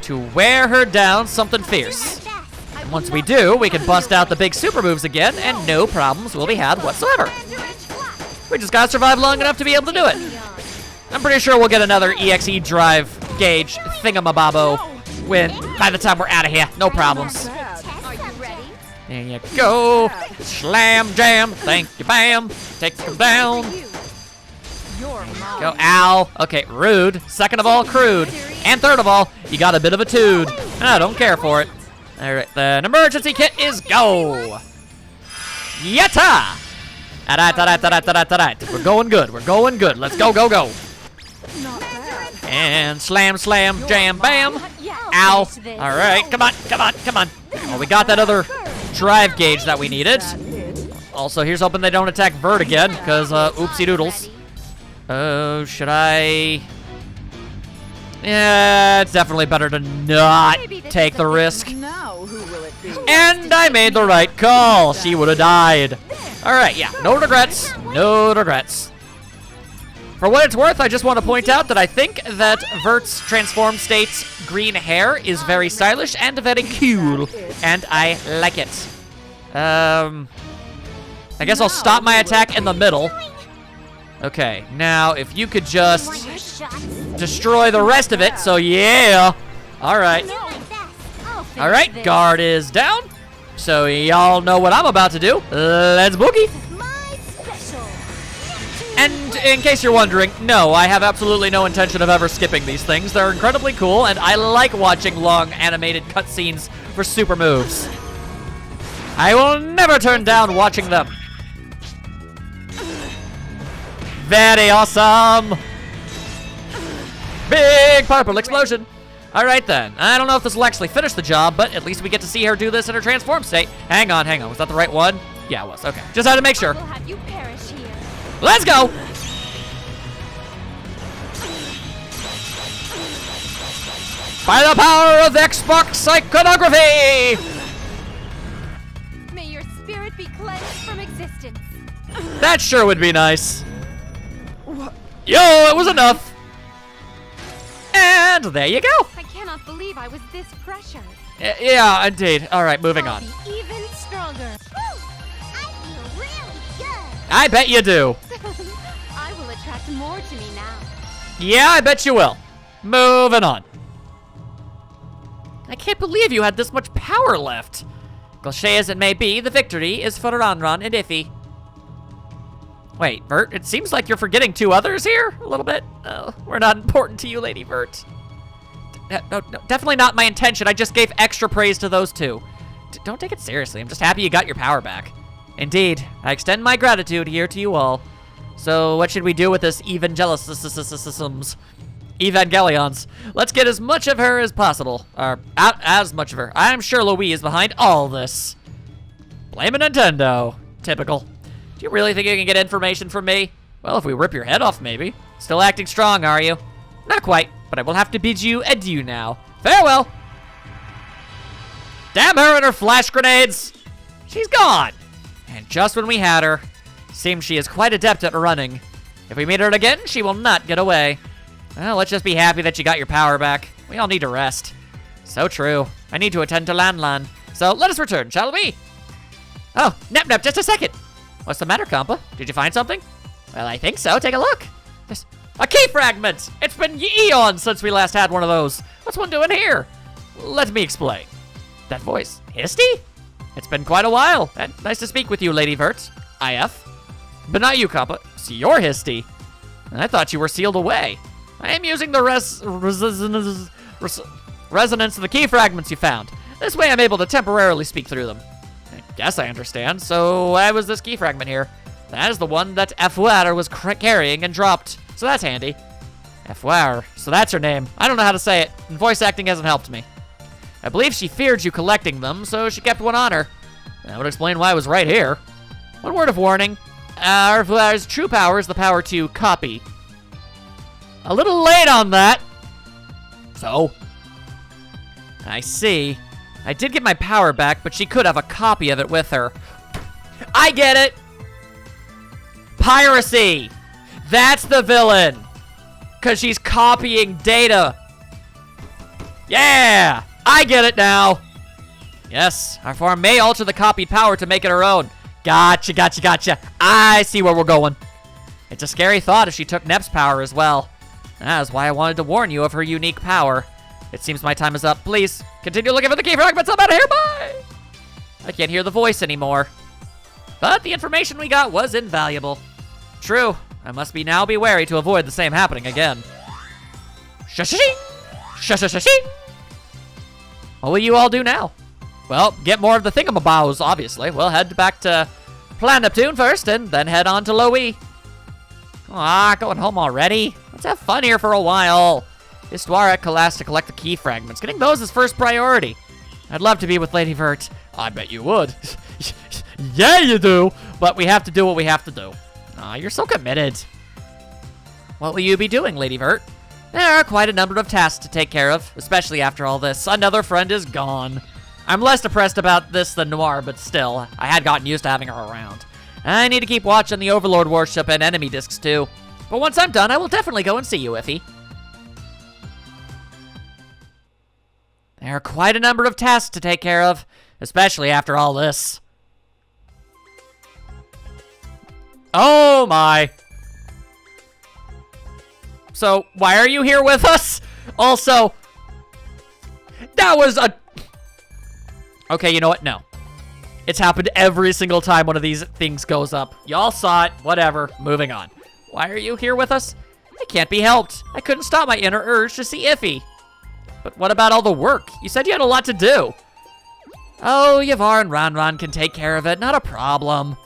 to wear her down something fierce. do my best. And once we do, we can bust out the big super moves again, and no problems will be had whatsoever. We just gotta survive long enough to be able to do it. I'm pretty sure we'll get another EXE drive gauge thingamababo by the time we're out of here. No problems. Are you ready? There you go. Slam jam. Thank you, bam. Take them down. Your mom. Go, ow. Okay, rude. Second of all, crude. And third of all, you got a bit of a tood. I don't care for it. All right, then emergency kit is go. Yatta! Alright. We're going good. We're going good. Let's go, go, go. Not bad. And slam, slam, jam, bam. Yeah. Ow. Finish this. All right, come on, come on, come on. Well, we got that other drive gauge that we needed. That hit. Also, here's hoping they don't attack Vert again, because oopsie doodles. Oh, should I? Yeah, it's definitely better to not take the risk. Now who will it be? And I made the right call. She would have died. All right, yeah, no regrets, no regrets. For what it's worth, I just want to point out that I think that Vert's transformed state's green hair is very stylish and very cool, and I like it. I guess I'll stop my attack in the middle. Okay, now if you could just Your shots. destroy the rest of it, so yeah. All right. Do like that. I'll finish All right, this. guard is down. So y'all know what I'm about to do. Let's boogie. My special. And in case you're wondering, no, I have absolutely no intention of ever skipping these things. They're incredibly cool, and I like watching long animated cutscenes for super moves. I will never turn down watching them. Very awesome. Big purple explosion. All right, then. I don't know if this will actually finish the job, but at least we get to see her do this in her transform state. Hang on. Was that the right one? Yeah, it was. Okay. Just had to make sure. We'll have you perish here. Let's go. By the power of the Xbox iconography. May your spirit be cleansed from existence. That sure would be nice. Yo, it was enough. And there you go. I cannot cannot believe I was this pressured. Yeah, indeed. All right, moving I'll on. be even stronger. Whew! I feel really good. I bet you do. I will attract more to me now. Yeah, I bet you will. Moving on. I can't believe you had this much power left. Cliché as it may be, the victory is for Ronron and Iffy. Wait, Vert, it seems like you're forgetting 2 others here? A little bit? Oh, we're not important to you, Lady Vert. No, definitely not my intention. I just gave extra praise to those 2. Don't take it seriously. I'm just happy you got your power back. Indeed, I extend my gratitude here to you all. So what should we do with this Evangelions? Let's get as much of her as possible. Or out as much of her. I'm sure Louis is behind all this. Blame a Nintendo. Typical. Do you really think you can get information from me? Well, if we rip your head off, maybe. Still acting strong, are you? Not quite, but I will have to bid you adieu now. Farewell. Damn her and her flash grenades. She's gone. And just when we had her, seems she is quite adept at running. If we meet her again, she will not get away. Well, let's just be happy that you got your power back. We all need to rest. So true. I need to attend to Lan. So let us return, shall we? Oh, Nep, just a second. What's the matter, Compa? Did you find something? Well, I think so. Take a look. This, a key fragment! It's been eons since we last had one of those. What's one doing here? Let me explain. That voice, Histy? It's been quite a while. And nice to speak with you, Lady Vert. IF. But not you, Compa. See, you're Histy. I thought you were sealed away. I am using the resonance of the key fragments you found. This way I'm able to temporarily speak through them. I guess I understand. So why was this key fragment here? That is the one that Fouar was carrying and dropped. So that's handy. Fouar. So that's her name. I don't know how to say it, and voice acting hasn't helped me. I believe she feared you collecting them, so she kept one on her. That would explain why it was right here. One word of warning. Fouar's true power is the power to copy. A little late on that. So? I see. I did get my power back, but she could have a copy of it with her. I get it! Piracy! That's the villain! Because she's copying data. Yeah! I get it now! Yes, our form may alter the copied power to make it her own. Gotcha. I see where we're going. It's a scary thought if she took Nep's power as well. That is why I wanted to warn you of her unique power. It seems my time is up. Please, continue looking for the key fragments. I'm out of here. Bye! I can't hear the voice anymore. But the information we got was invaluable. True. I must now be wary to avoid the same happening again. Shashing! Shashashing! What will you all do now? Well, get more of the thingamabows, obviously. We'll head back to Plan Neptune first, and then head on to Loey. Going home already? Let's have fun here for a while. Histoire at Calas to collect the key fragments. Getting those is first priority. I'd love to be with Lady Vert. I bet you would. Yeah, you do. But we have to do what we have to do. You're so committed. What will you be doing, Lady Vert? There are quite a number of tasks to take care of, especially after all this. Another friend is gone. I'm less depressed about this than Noir, but still, I had gotten used to having her around. I need to keep watch on the Overlord Warship and enemy discs too. But once I'm done, I will definitely go and see you, Iffy. There are quite a number of tasks to take care of, especially after all this. Oh my. So, why are you here with us? Also, that was a... Okay, you know what? No. It's happened every single time one of these things goes up. Y'all saw it. Whatever. Moving on. Why are you here with us? It can't be helped. I couldn't stop my inner urge to see Iffy. But what about all the work? You said you had a lot to do. Oh, Yavar and Ronron can take care of it. Not a problem.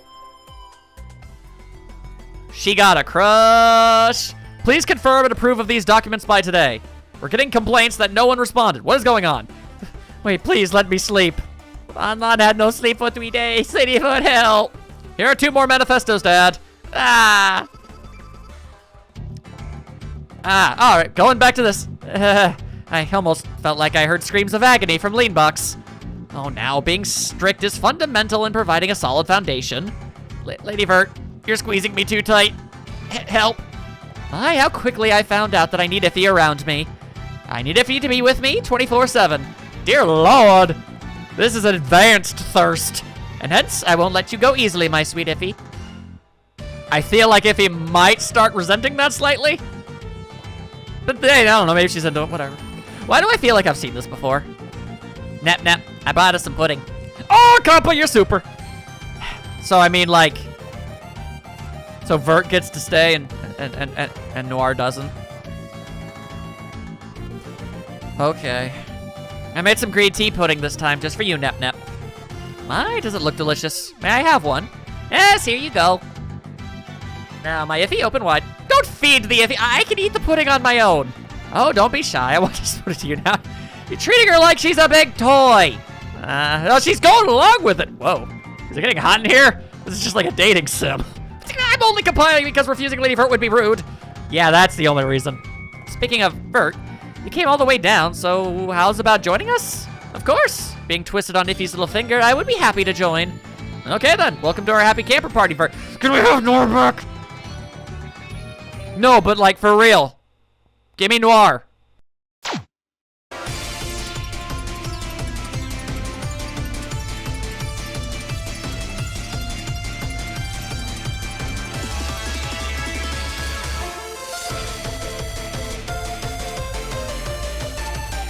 She got a crush. Please confirm and approve of these documents by today. We're getting complaints that no one responded. What is going on? Wait, please let me sleep. Ronron had no sleep for 3 days. I need help. Here are 2 more manifestos, Dad. All right, going back to this. I almost felt like I heard screams of agony from Leanbox. Oh, now being strict is fundamental in providing a solid foundation. Lady Vert, you're squeezing me too tight. Help. How quickly I found out that I need Iffy around me. I need Iffy to be with me 24/7. Dear Lord, this is advanced thirst. And hence, I won't let you go easily, my sweet Iffy. I feel like Iffy might start resenting that slightly. But hey, I don't know, maybe she's into it, whatever. Why do I feel like I've seen this before? Nep, I bought us some pudding. Oh, Compa, you're super. So, I mean, like... So Vert gets to stay and Noir doesn't. Okay. I made some green tea pudding this time, just for you, Nep. My, does it look delicious? May I have one? Yes, here you go. Now, my Iffy, open wide. Don't feed the Iffy. I can eat the pudding on my own. Oh, don't be shy. I want to just put it to you now. You're treating her like she's a big toy. Oh, she's going along with it. Whoa. Is it getting hot in here? This is just like a dating sim. I'm only complaining because refusing Lady Vert would be rude. Yeah, that's the only reason. Speaking of Vert, you came all the way down, so how's about joining us? Of course. Being twisted on Iffy's little finger, I would be happy to join. Okay then, welcome to our happy camper party, Vert. Can we have Noir back? No, but like for real. Give me Noir.